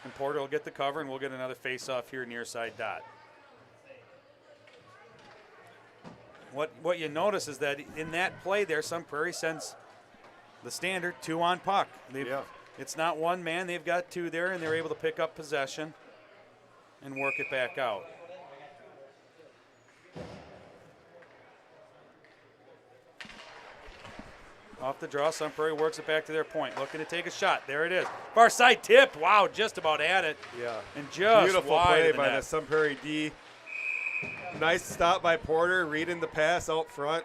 Speaker 1: and Porter will get the cover, and we'll get another face-off here near side dot. What you notice is that in that play there, Sun Prairie sends the standard 2 on puck. It's not one man, they've got 2 there, and they're able to pick up possession and work it back out. Off the draw, Sun Prairie works it back to their point. Looking to take a shot. There it is. Far side tip. Wow, just about at it.
Speaker 2: Yeah.
Speaker 1: And just
Speaker 2: beautiful
Speaker 1: wide
Speaker 2: play
Speaker 1: of the
Speaker 2: by
Speaker 1: net.
Speaker 2: the Sun Prairie D. Nice stop by Porter, reading the pass out front.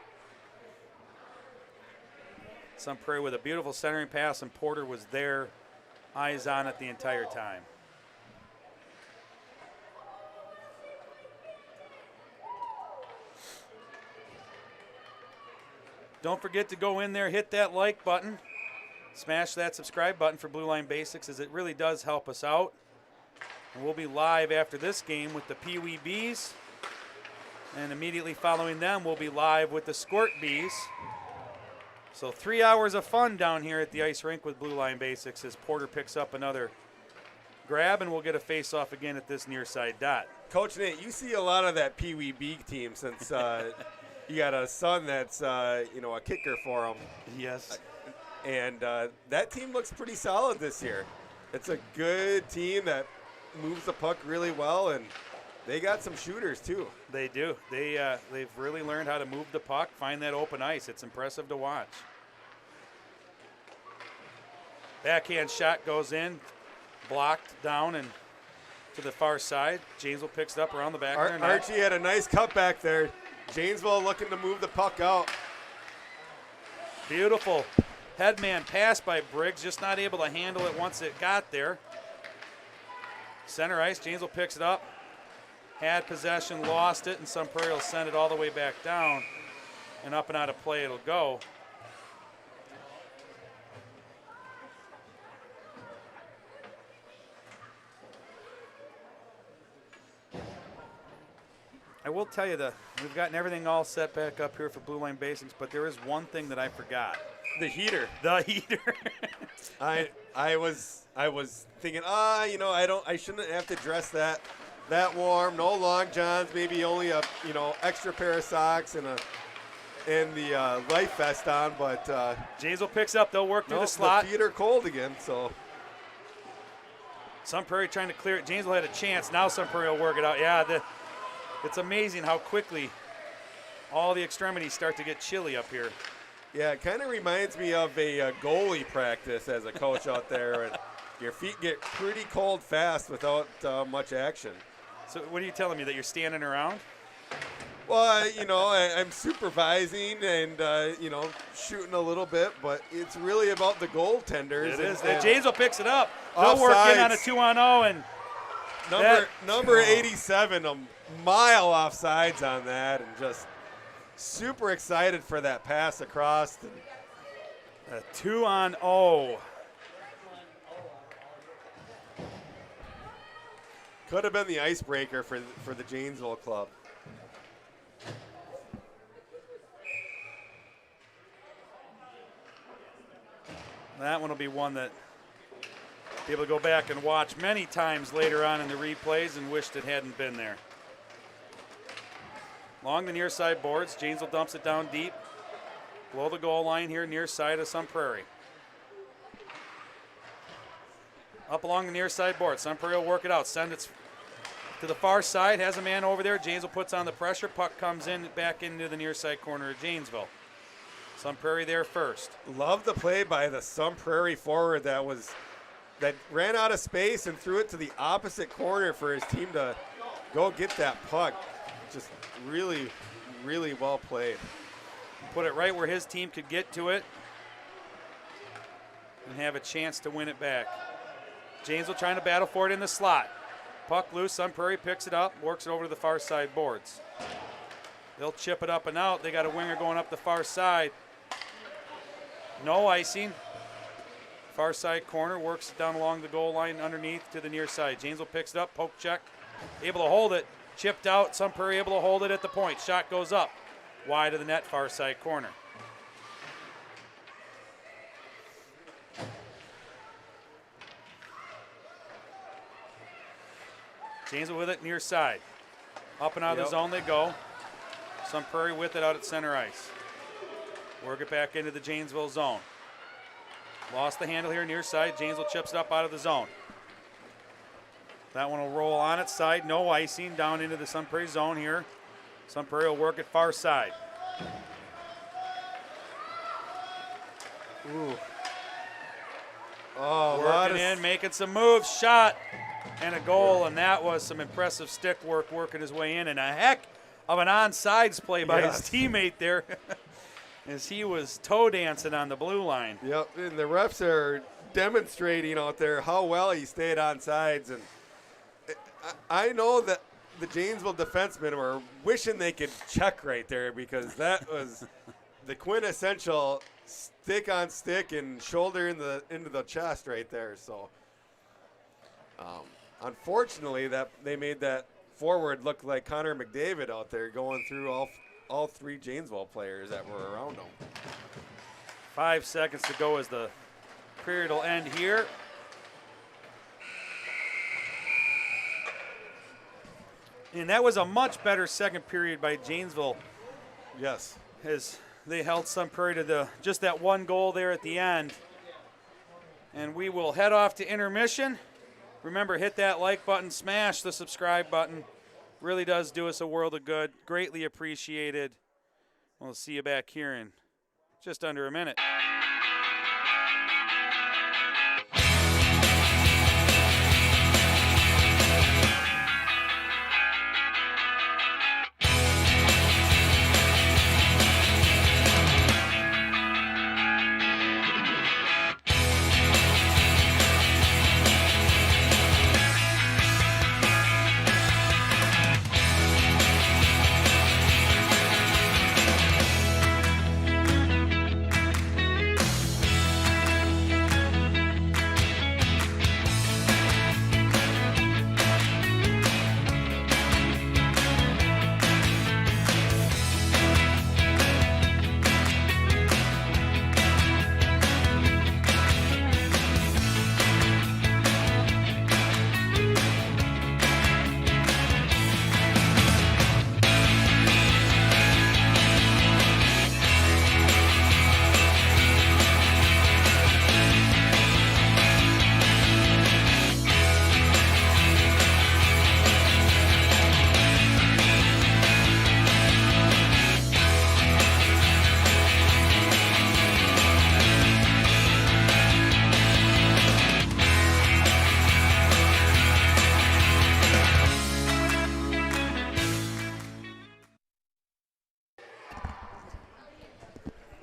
Speaker 1: Sun Prairie with a beautiful centering pass, and Porter was there, eyes on it the entire time. Don't forget to go in there, hit that like button, smash that subscribe button for Blue Line Basics, as it really does help us out. And we'll be live after this game with the PeeWee Bees. And immediately following them, we'll be live with the Squirt Bees. So 3 hours of fun down here at the ice rink with Blue Line Basics as Porter picks up another grab, and we'll get a face-off again at this near side dot.
Speaker 2: Coach Nate, you see a lot of that PeeWee B team since you got a son that's a kicker for him.
Speaker 1: Yes.
Speaker 2: And that team looks pretty solid this year. It's a good team that moves the puck really well, and they got some shooters too.
Speaker 1: They do. They've really learned how to move the puck, find that open ice. It's impressive to watch. Backhand shot goes in, blocked down and to the far side. Janesville picks it up around the back.
Speaker 2: Archie had a nice cutback there. Janesville looking to move the puck out.
Speaker 1: Beautiful headman pass by Briggs, just not able to handle it once it got there. Center ice, Janesville picks it up. Had possession, lost it, and Sun Prairie will send it all the way back down. And up and out of play it'll go. I will tell you we've gotten everything all set back up here for Blue Line Basics, but there is one thing that I forgot.
Speaker 2: The heater.
Speaker 1: The heater.
Speaker 2: I was thinking, I shouldn't have to dress that warm. No long johns, maybe only a extra pair of socks and the life vest on. But
Speaker 1: Janesville picks up. They'll work through the slot.
Speaker 2: The feet are cold again. So
Speaker 1: Sun Prairie trying to clear it. Janesville had a chance. Now Sun Prairie will work it out. Yeah, it's amazing how quickly all the extremities start to get chilly up here.
Speaker 2: Yeah, it kind of reminds me of a goalie practice as a coach out there. And your feet get pretty cold fast without much action.
Speaker 1: So what are you telling me, that you're standing around?
Speaker 2: Well, I'm supervising and, shooting a little bit, but it's really about the goaltenders.
Speaker 1: It is. Janesville picks it up. They'll work in on a 2-on-0. And
Speaker 2: number 87, a mile offsides on that, and just super excited for that pass across.
Speaker 1: A 2-on-0.
Speaker 2: Could have been the icebreaker for the Janesville club.
Speaker 1: That one will be one that be able to go back and watch many times later on in the replays and wished it hadn't been there. Along the near side boards, Janesville dumps it down deep, below the goal line here, near side of Sun Prairie. Up along the near side board, Sun Prairie will work it out, send it to the far side, has a man over there. Janesville puts on the pressure, puck comes in back into the near side corner of Janesville. Sun Prairie there first.
Speaker 2: Love the play by the Sun Prairie forward that ran out of space and threw it to the opposite corner for his team to go get that puck. Just really, really well played.
Speaker 1: Put it right where his team could get to it and have a chance to win it back. Janesville trying to battle for it in the slot. Puck loose, Sun Prairie picks it up, works it over to the far side boards. They'll chip it up and out. They got a winger going up the far side. No icing. Far side corner, works it down along the goal line underneath to the near side. Janesville picks it up, poke check, able to hold it. Chipped out, Sun Prairie able to hold it at the point. Shot goes up, wide of the net, far side corner. Janesville with it near side. Up and out of the zone they go. Sun Prairie with it out at center ice. Work it back into the Janesville zone. Lost the handle here near side. Janesville chips it up out of the zone. That one will roll on its side. No icing down into the Sun Prairie zone here. Sun Prairie will work it far side.
Speaker 2: Ooh. Oh,
Speaker 1: working in, making some moves. Shot and a goal, and that was some impressive stick work working his way in, and a heck of an onside play by
Speaker 2: Yes.
Speaker 1: his teammate there as he was toe dancing on the blue line.
Speaker 2: Yep, and the refs are demonstrating out there how well he stayed on sides. And I know that the Janesville defensemen were wishing they could check right there, because that was the quintessential stick on stick and shoulder into the chest right there. So unfortunately, that they made that forward look like Connor McDavid out there going through all three Janesville players that were around him.
Speaker 1: 5 seconds to go as the period will end here. And that was a much better second period by Janesville,
Speaker 2: Yes.
Speaker 1: as they held Sun Prairie to just that one goal there at the end. And we will head off to intermission. Remember, hit that like button, smash the subscribe button. Really does do us a world of good. Greatly appreciated. We'll see you back here in just under a minute.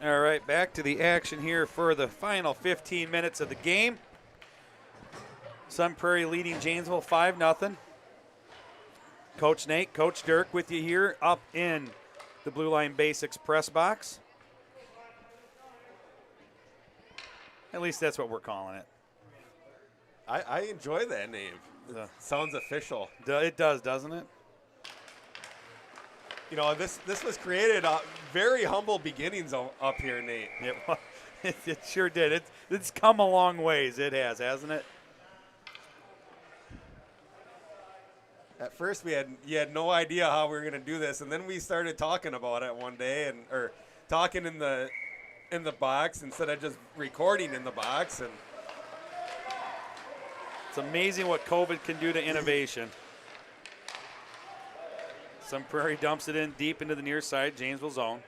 Speaker 1: All right, back to the action here for the final 15 minutes of the game. Sun Prairie leading Janesville 5-0. Coach Nate, Coach Dirk with you here up in the Blue Line Basics press box. At least that's what we're calling it.
Speaker 2: I enjoy that name. It sounds official.
Speaker 1: It does, doesn't it?
Speaker 2: You know, this was created very humble beginnings up here, Nate.
Speaker 1: It sure did. It's come a long ways. It has, hasn't it?
Speaker 2: At first, you had no idea how we were going to do this, and then we started talking about it one day, or talking in the box instead of just recording in the box. And
Speaker 1: it's amazing what COVID can do to innovation. Sun Prairie dumps it in deep into the near side, Janesville zone.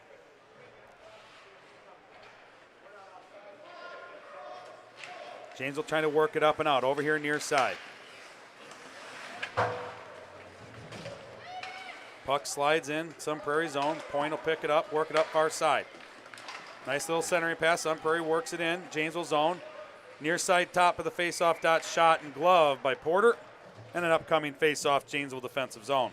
Speaker 1: Janesville trying to work it up and out over here near side. Puck slides in, Sun Prairie zone. Point will pick it up, work it up far side. Nice little centering pass. Sun Prairie works it in, Janesville zone. Near side top of the face-off dot, shot and glove by Porter. And an upcoming face-off Janesville defensive zone.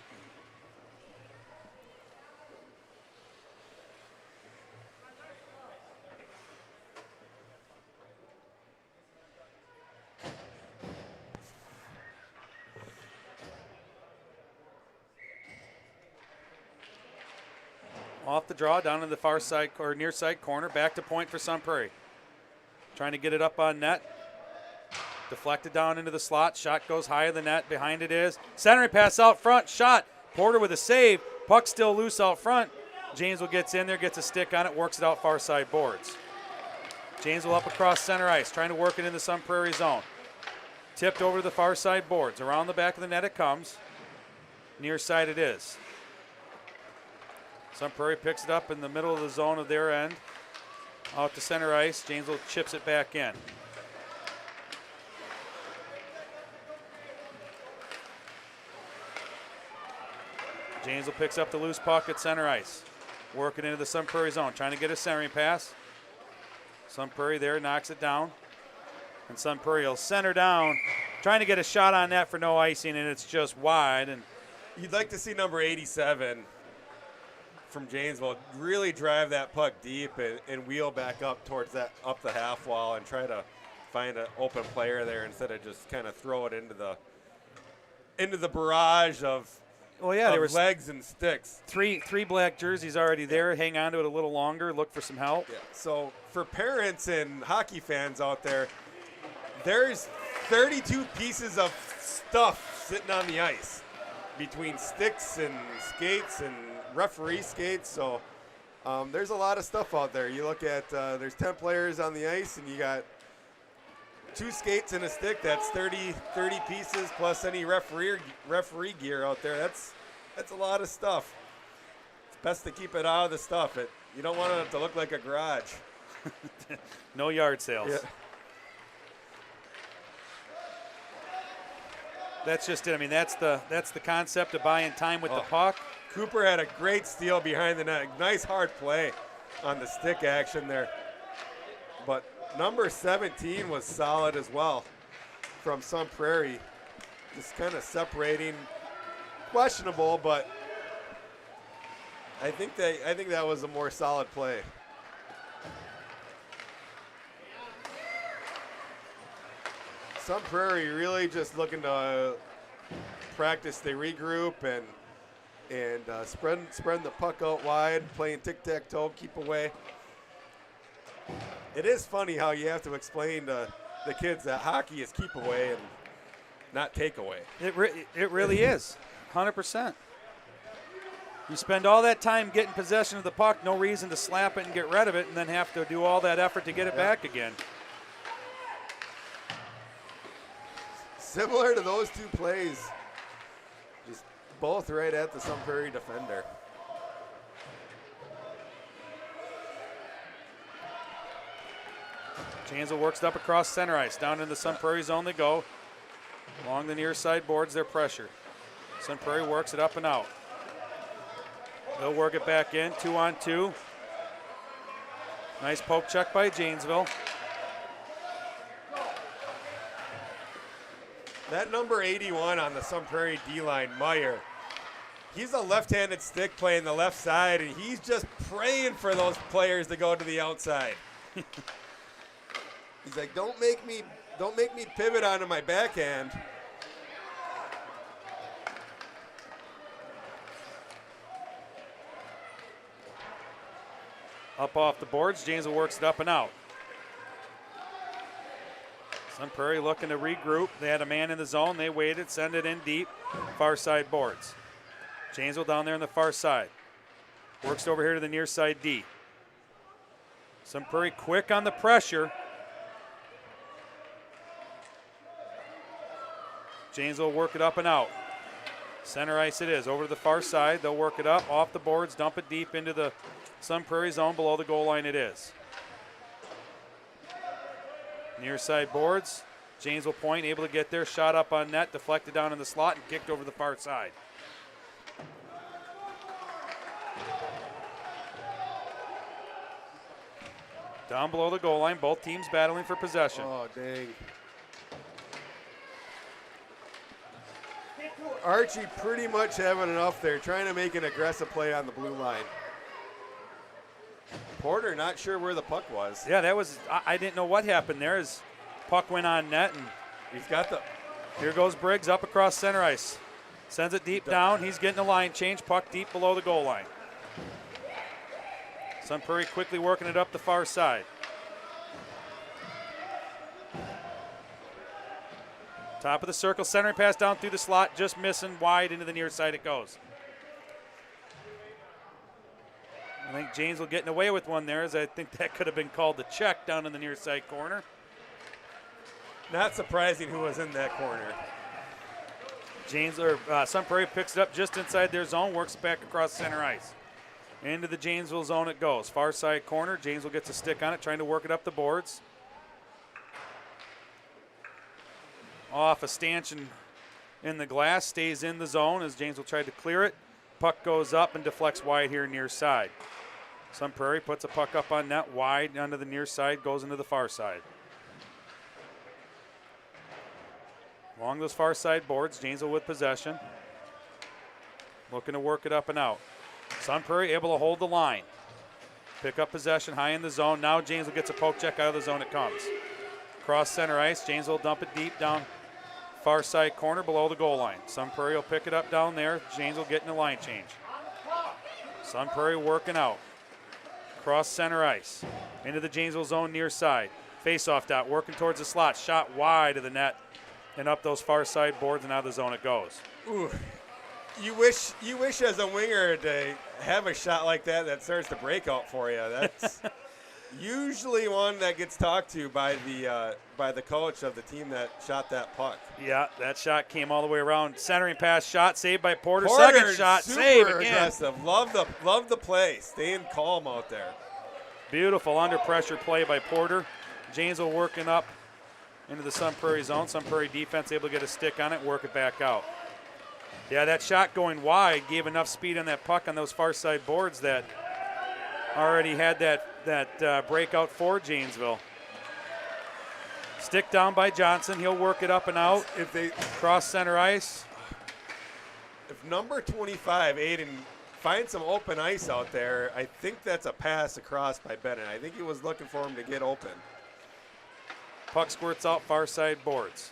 Speaker 1: Off the draw, down in the far side or near side corner, back to point for Sun Prairie. Trying to get it up on net. Deflected down into the slot. Shot goes high of the net. Behind it is. Centering pass out front. Shot. Porter with a save. Puck still loose out front. Janesville gets in there, gets a stick on it, works it out far side boards. Janesville up across center ice, trying to work it in the Sun Prairie zone. Tipped over to the far side boards. Around the back of the net it comes. Near side it is. Sun Prairie picks it up in the middle of the zone of their end. Out to center ice. Janesville chips it back in. Janesville picks up the loose puck at center ice. Working into the Sun Prairie zone, trying to get a centering pass. Sun Prairie there knocks it down. And Sun Prairie will center down, trying to get a shot on net for no icing, and it's just wide. And
Speaker 2: you'd like to see number 87 from Janesville really drive that puck deep and wheel back up towards that, up the half wall, and try to find an open player there instead of just kind of throw it into the barrage of,
Speaker 1: there was
Speaker 2: legs and sticks.
Speaker 1: Three black jerseys already there. Hang on to it a little longer. Look for some help.
Speaker 2: Yeah. So for parents and hockey fans out there, there's 32 pieces of stuff sitting on the ice between sticks and skates and referee skates. So there's a lot of stuff out there. You look at there's 10 players on the ice, and you got 2 skates and a stick. That's 30 pieces plus any referee gear out there. That's a lot of stuff. It's best to keep it out of the stuff. You don't want it to look like a garage.
Speaker 1: No yard sales.
Speaker 2: Yeah.
Speaker 1: That's just it. I mean, that's the concept of buying time with the puck.
Speaker 2: Cooper had a great steal behind the net. Nice hard play on the stick action there. But number 17 was solid as well from Sun Prairie. Just kind of separating. Questionable, but I think that was a more solid play. Sun Prairie really just looking to practice. They regroup and spread the puck out wide, playing tic-tac-toe, keep away. It is funny how you have to explain to the kids that hockey is keep away and not take away.
Speaker 1: It really is, 100%. You spend all that time getting possession of the puck, no reason to slap it and get rid of it, and then have to do all that effort to get it back again.
Speaker 2: Similar to those 2 plays, just both right at the Sun Prairie defender.
Speaker 1: Janesville works it up across center ice. Down in the Sun Prairie zone they go. Along the near side boards, their pressure. Sun Prairie works it up and out. They'll work it back in, 2-on-2. Nice poke check by Janesville.
Speaker 2: That number 81 on the Sun Prairie D-line, Meyer, he's a left-handed stick playing the left side, and he's just praying for those players to go to the outside. He's like, don't make me pivot onto my backhand.
Speaker 1: Up off the boards, Janesville works it up and out. Sun Prairie looking to regroup. They had a man in the zone. They waited, send it in deep. Far side boards. Janesville down there on the far side. Works over here to the near side D. Sun Prairie quick on the pressure. Janesville work it up and out. Center ice it is. Over to the far side. They'll work it up, off the boards, dump it deep into the Sun Prairie zone. Below the goal line it is. Near side boards. Janesville point, able to get there. Shot up on net, deflected down in the slot, and kicked over the far side. Down below the goal line, both teams battling for possession.
Speaker 2: Oh, dang. Archie pretty much having enough there, trying to make an aggressive play on the blue line. Porter not sure where the puck was.
Speaker 1: Yeah, that was, I didn't know what happened there as puck went on net, and
Speaker 2: he's got the,
Speaker 1: here goes Briggs up across center ice. Sends it deep down. He's getting a line change, puck deep below the goal line. Sun Prairie quickly working it up the far side. Top of the circle, centering pass down through the slot, just missing wide into the near side it goes. I think Janesville getting away with one there, as I think that could have been called the check down in the near side corner.
Speaker 2: Not surprising who was in that corner.
Speaker 1: Sun Prairie picks it up just inside their zone, works it back across center ice. Into the Janesville zone it goes. Far side corner, Janesville gets a stick on it, trying to work it up the boards. Off a stanchion in the glass, stays in the zone as Janesville tried to clear it. puck goes up and deflects wide here near side. Sun Prairie puts a puck up on net, wide onto the near side, goes into the far side. Along those far side boards, Janesville with possession. Looking to work it up and out. Sun Prairie able to hold the line. Pick up possession high in the zone. Now Janesville gets a poke check out of the zone it comes. Cross center ice, Janesville dump it deep down far side corner below the goal line. Sun Prairie will pick it up down there. Janesville getting a line change. Sun Prairie working out. Cross center ice. Into the Janesville zone near side. Face-off dot, working towards the slot. Shot wide of the net and up those far side boards and out of the zone it goes.
Speaker 2: Ooh. You wish as a winger to have a shot like that starts to break out for you. That's usually one that gets talked to by the coach of the team that shot that puck.
Speaker 1: Yeah, that shot came all the way around. Centering pass shot saved by Porter. Second shot save again.
Speaker 2: Aggressive. Love the play. Staying calm out there.
Speaker 1: Beautiful under pressure play by Porter. Janesville working up into the Sun Prairie zone. Sun Prairie defense able to get a stick on it, work it back out. Yeah, that shot going wide gave enough speed on that puck on those far side boards that already had that breakout for Janesville. Stick down by Johnson. He'll work it up and out.
Speaker 2: If they
Speaker 1: cross center ice.
Speaker 2: If number 25, Aiden, finds some open ice out there, I think that's a pass across by Bennett. I think he was looking for him to get open.
Speaker 1: Puck squirts out far side boards.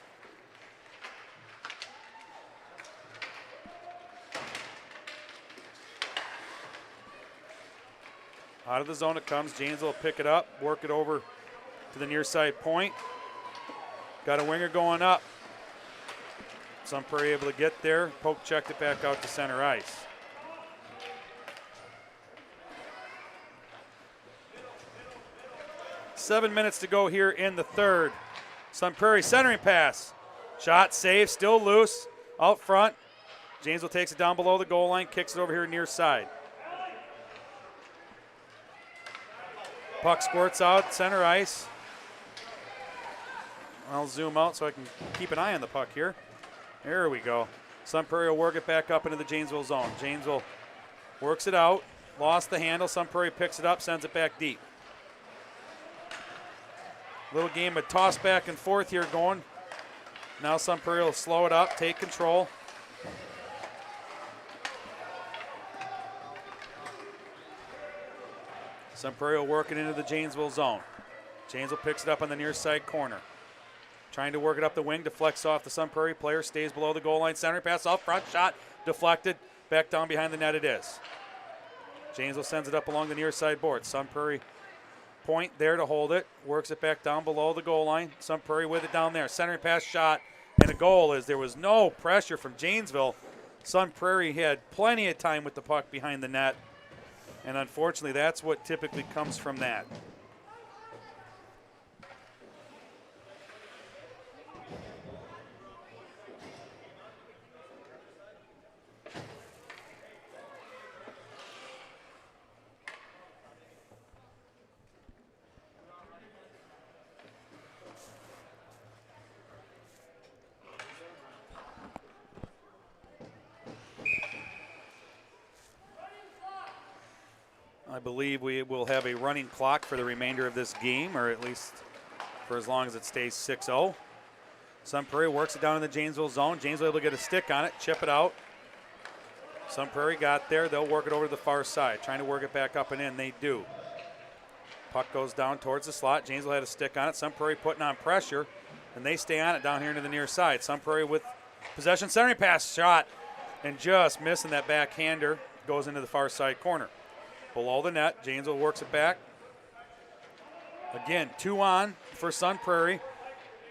Speaker 1: Out of the zone it comes. Janesville will pick it up, work it over to the near side point. Got a winger going up. Sun Prairie able to get there. Poke checked it back out to center ice. Seven minutes to go here in the third. Sun Prairie centering pass. Shot saved, still loose. Out front. Janesville takes it down below the goal line, kicks it over here near side. Puck squirts out, center ice. I'll zoom out so I can keep an eye on the puck here. There we go. Sun Prairie will work it back up into the Janesville zone. Janesville works it out, lost the handle. Sun Prairie picks it up, sends it back deep. Little game of toss back and forth here going. Now Sun Prairie will slow it up, take control. Sun Prairie will work it into the Janesville zone. Janesville picks it up on the near side corner. Trying to work it up the wing, deflects off the Sun Prairie player, stays below the goal line. Center pass off front, shot deflected. Back down behind the net it is. Janesville sends it up along the near side board. Sun Prairie point there to hold it. Works it back down below the goal line. Sun Prairie with it down there. Centering pass shot and a goal as there was no pressure from Janesville. Sun Prairie had plenty of time with the puck behind the net. And unfortunately, that's what typically comes from that. I believe we will have a running clock for the remainder of this game, or at least for as long as it stays 6-0. Sun Prairie works it down in the Janesville zone. Janesville able to get a stick on it, chip it out. Sun Prairie got there. They'll work it over to the far side, trying to work it back up and in. They do. Puck goes down towards the slot. Janesville had a stick on it. Sun Prairie putting on pressure, and they stay on it down here into the near side. Sun Prairie with possession, centering pass shot, and just missing that backhander. Goes into the far side corner. Below the net, Janesville works it back. Again, 2 on for Sun Prairie.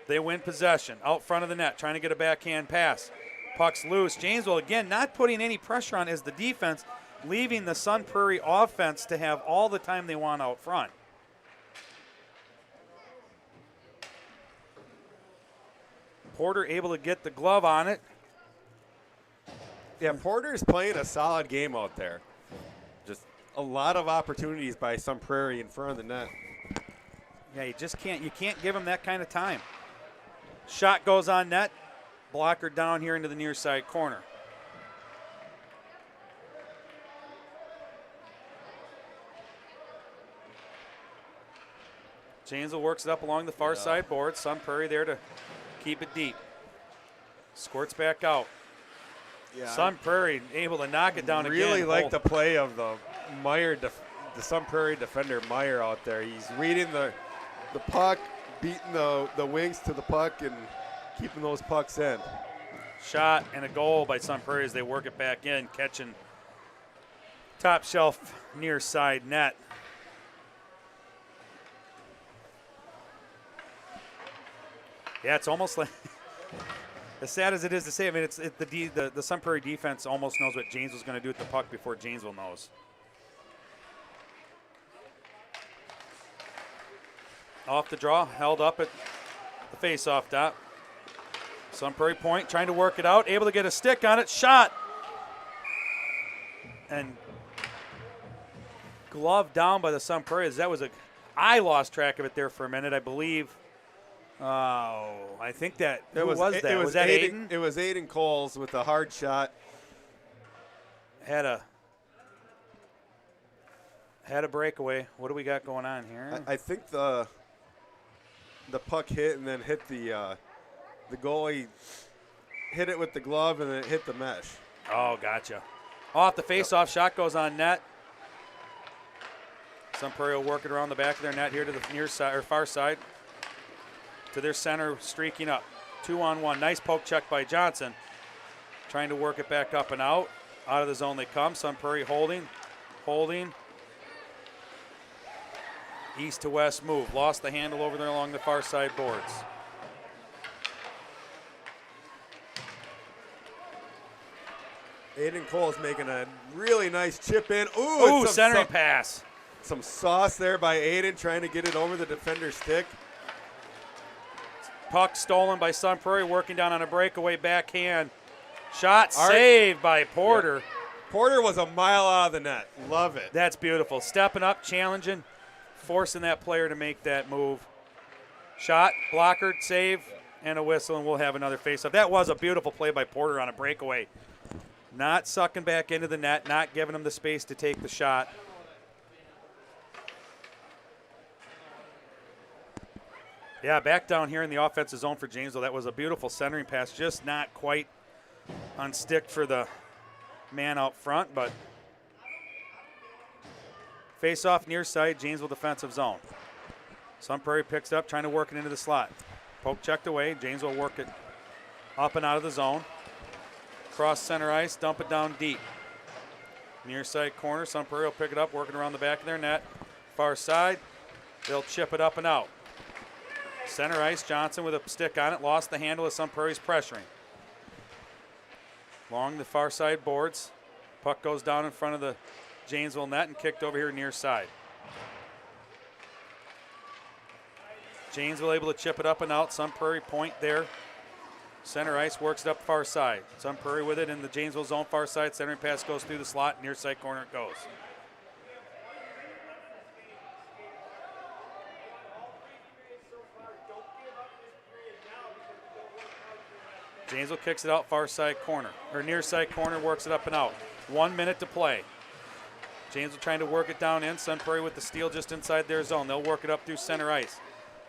Speaker 1: They win possession. Out front of the net, trying to get a backhand pass. Puck's loose. Janesville, again, not putting any pressure on as the defense, leaving the Sun Prairie offense to have all the time they want out front. Porter able to get the glove on it.
Speaker 2: Yeah, Porter's playing a solid game out there. Just a lot of opportunities by Sun Prairie in front of the net.
Speaker 1: Yeah, you can't give him that kind of time. Shot goes on net. Blocker down here into the near side corner. Janesville works it up along the far side board. Sun Prairie there to keep it deep. Squirts back out.
Speaker 2: Yeah,
Speaker 1: Sun Prairie able to knock it down again.
Speaker 2: Really like the play of the Sun Prairie defender Meyer out there. He's reading the puck, beating the wings to the puck, and keeping those pucks in.
Speaker 1: Shot and a goal by Sun Prairie as they work it back in, catching top shelf near side net. Yeah, it's almost like, as sad as it is to say, I mean, the Sun Prairie defense almost knows what Janesville's going to do with the puck before Janesville knows. Off the draw, held up at the face-off dot. Sun Prairie point, trying to work it out, able to get a stick on it, shot. And glove down by the Sun Prairie. I lost track of it there for a minute, I believe. I think that, who was that? Was that Aiden?
Speaker 2: It was Aiden Coles with a hard shot.
Speaker 1: Had a breakaway. What do we got going on here?
Speaker 2: I think the puck hit and then hit the goalie, hit it with the glove and then it hit the mesh.
Speaker 1: Oh, gotcha. Off the face-off, shot goes on net. Sun Prairie will work it around the back of their net here to the near side or far side. To their center, streaking up. 2-on-1. Nice poke check by Johnson. Trying to work it back up and out. Out of the zone they come. Sun Prairie holding. East to west move. Lost the handle over there along the far side boards.
Speaker 2: Aiden Cole's making a really nice chip in.
Speaker 1: Ooh, centering pass.
Speaker 2: Some sauce there by Aiden trying to get it over the defender's stick.
Speaker 1: Puck stolen by Sun Prairie, working down on a breakaway backhand. Shot saved by Porter.
Speaker 2: Yeah. Porter was a mile out of the net. Love it.
Speaker 1: That's beautiful. Stepping up, challenging, forcing that player to make that move. Shot, blocker, save, and a whistle, and we'll have another face-off. That was a beautiful play by Porter on a breakaway. Not sucking back into the net, not giving him the space to take the shot. Yeah, back down here in the offensive zone for Janesville. That was a beautiful centering pass, just not quite on stick for the man out front, but face-off near side, Janesville defensive zone. Sun Prairie picks it up, trying to work it into the slot. Poke checked away. Janesville work it up and out of the zone. Cross center ice, dump it down deep. Near side corner, Sun Prairie will pick it up, working around the back of their net. Far side, they'll chip it up and out. Center ice, Johnson with a stick on it, lost the handle as Sun Prairie's pressuring. Along the far side boards, puck goes down in front of the Janesville net and kicked over here near side. Janesville able to chip it up and out. Sun Prairie point there. Center ice works it up far side. Sun Prairie with it in the Janesville zone far side. Centering pass goes through the slot. Near side corner it goes. Janesville kicks it out far side corner, or near side corner, works it up and out. 1 minute to play. Janesville trying to work it down in. Sun Prairie with the steal just inside their zone. They'll work it up through center ice.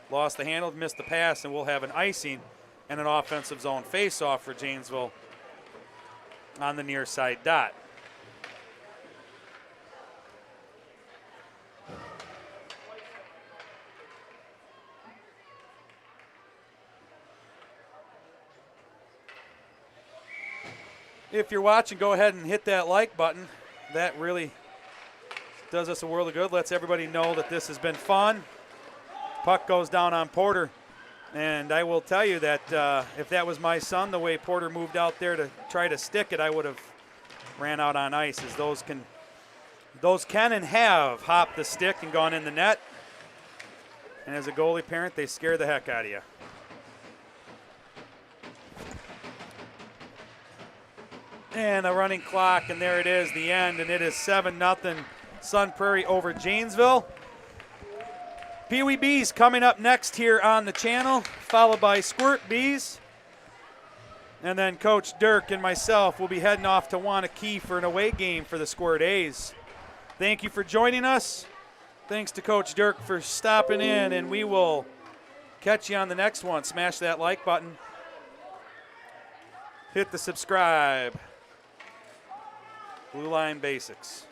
Speaker 1: Lost the handle, missed the pass, and we'll have an icing and an offensive zone face-off for Janesville on the near side dot. If you're watching, go ahead and hit that like button. That really does us a world of good. Lets everybody know that this has been fun. Puck goes down on Porter. And I will tell you that if that was my son, the way Porter moved out there to try to stick it, I would have ran out on ice, as those can and have hopped the stick and gone in the net. And as a goalie parent, they scare the heck out of you. And a running clock, and there it is, the end, and it is 7-0 Sun Prairie over Janesville. PeeWee Bees coming up next here on the channel, followed by Squirt Bees. And then Coach Dirk and myself will be heading off to Wanakee for an away game for the Squirt A's. Thank you for joining us. Thanks to Coach Dirk for stopping in, and we will catch you on the next one. Smash that like button. Hit the subscribe. Blue Line Basics.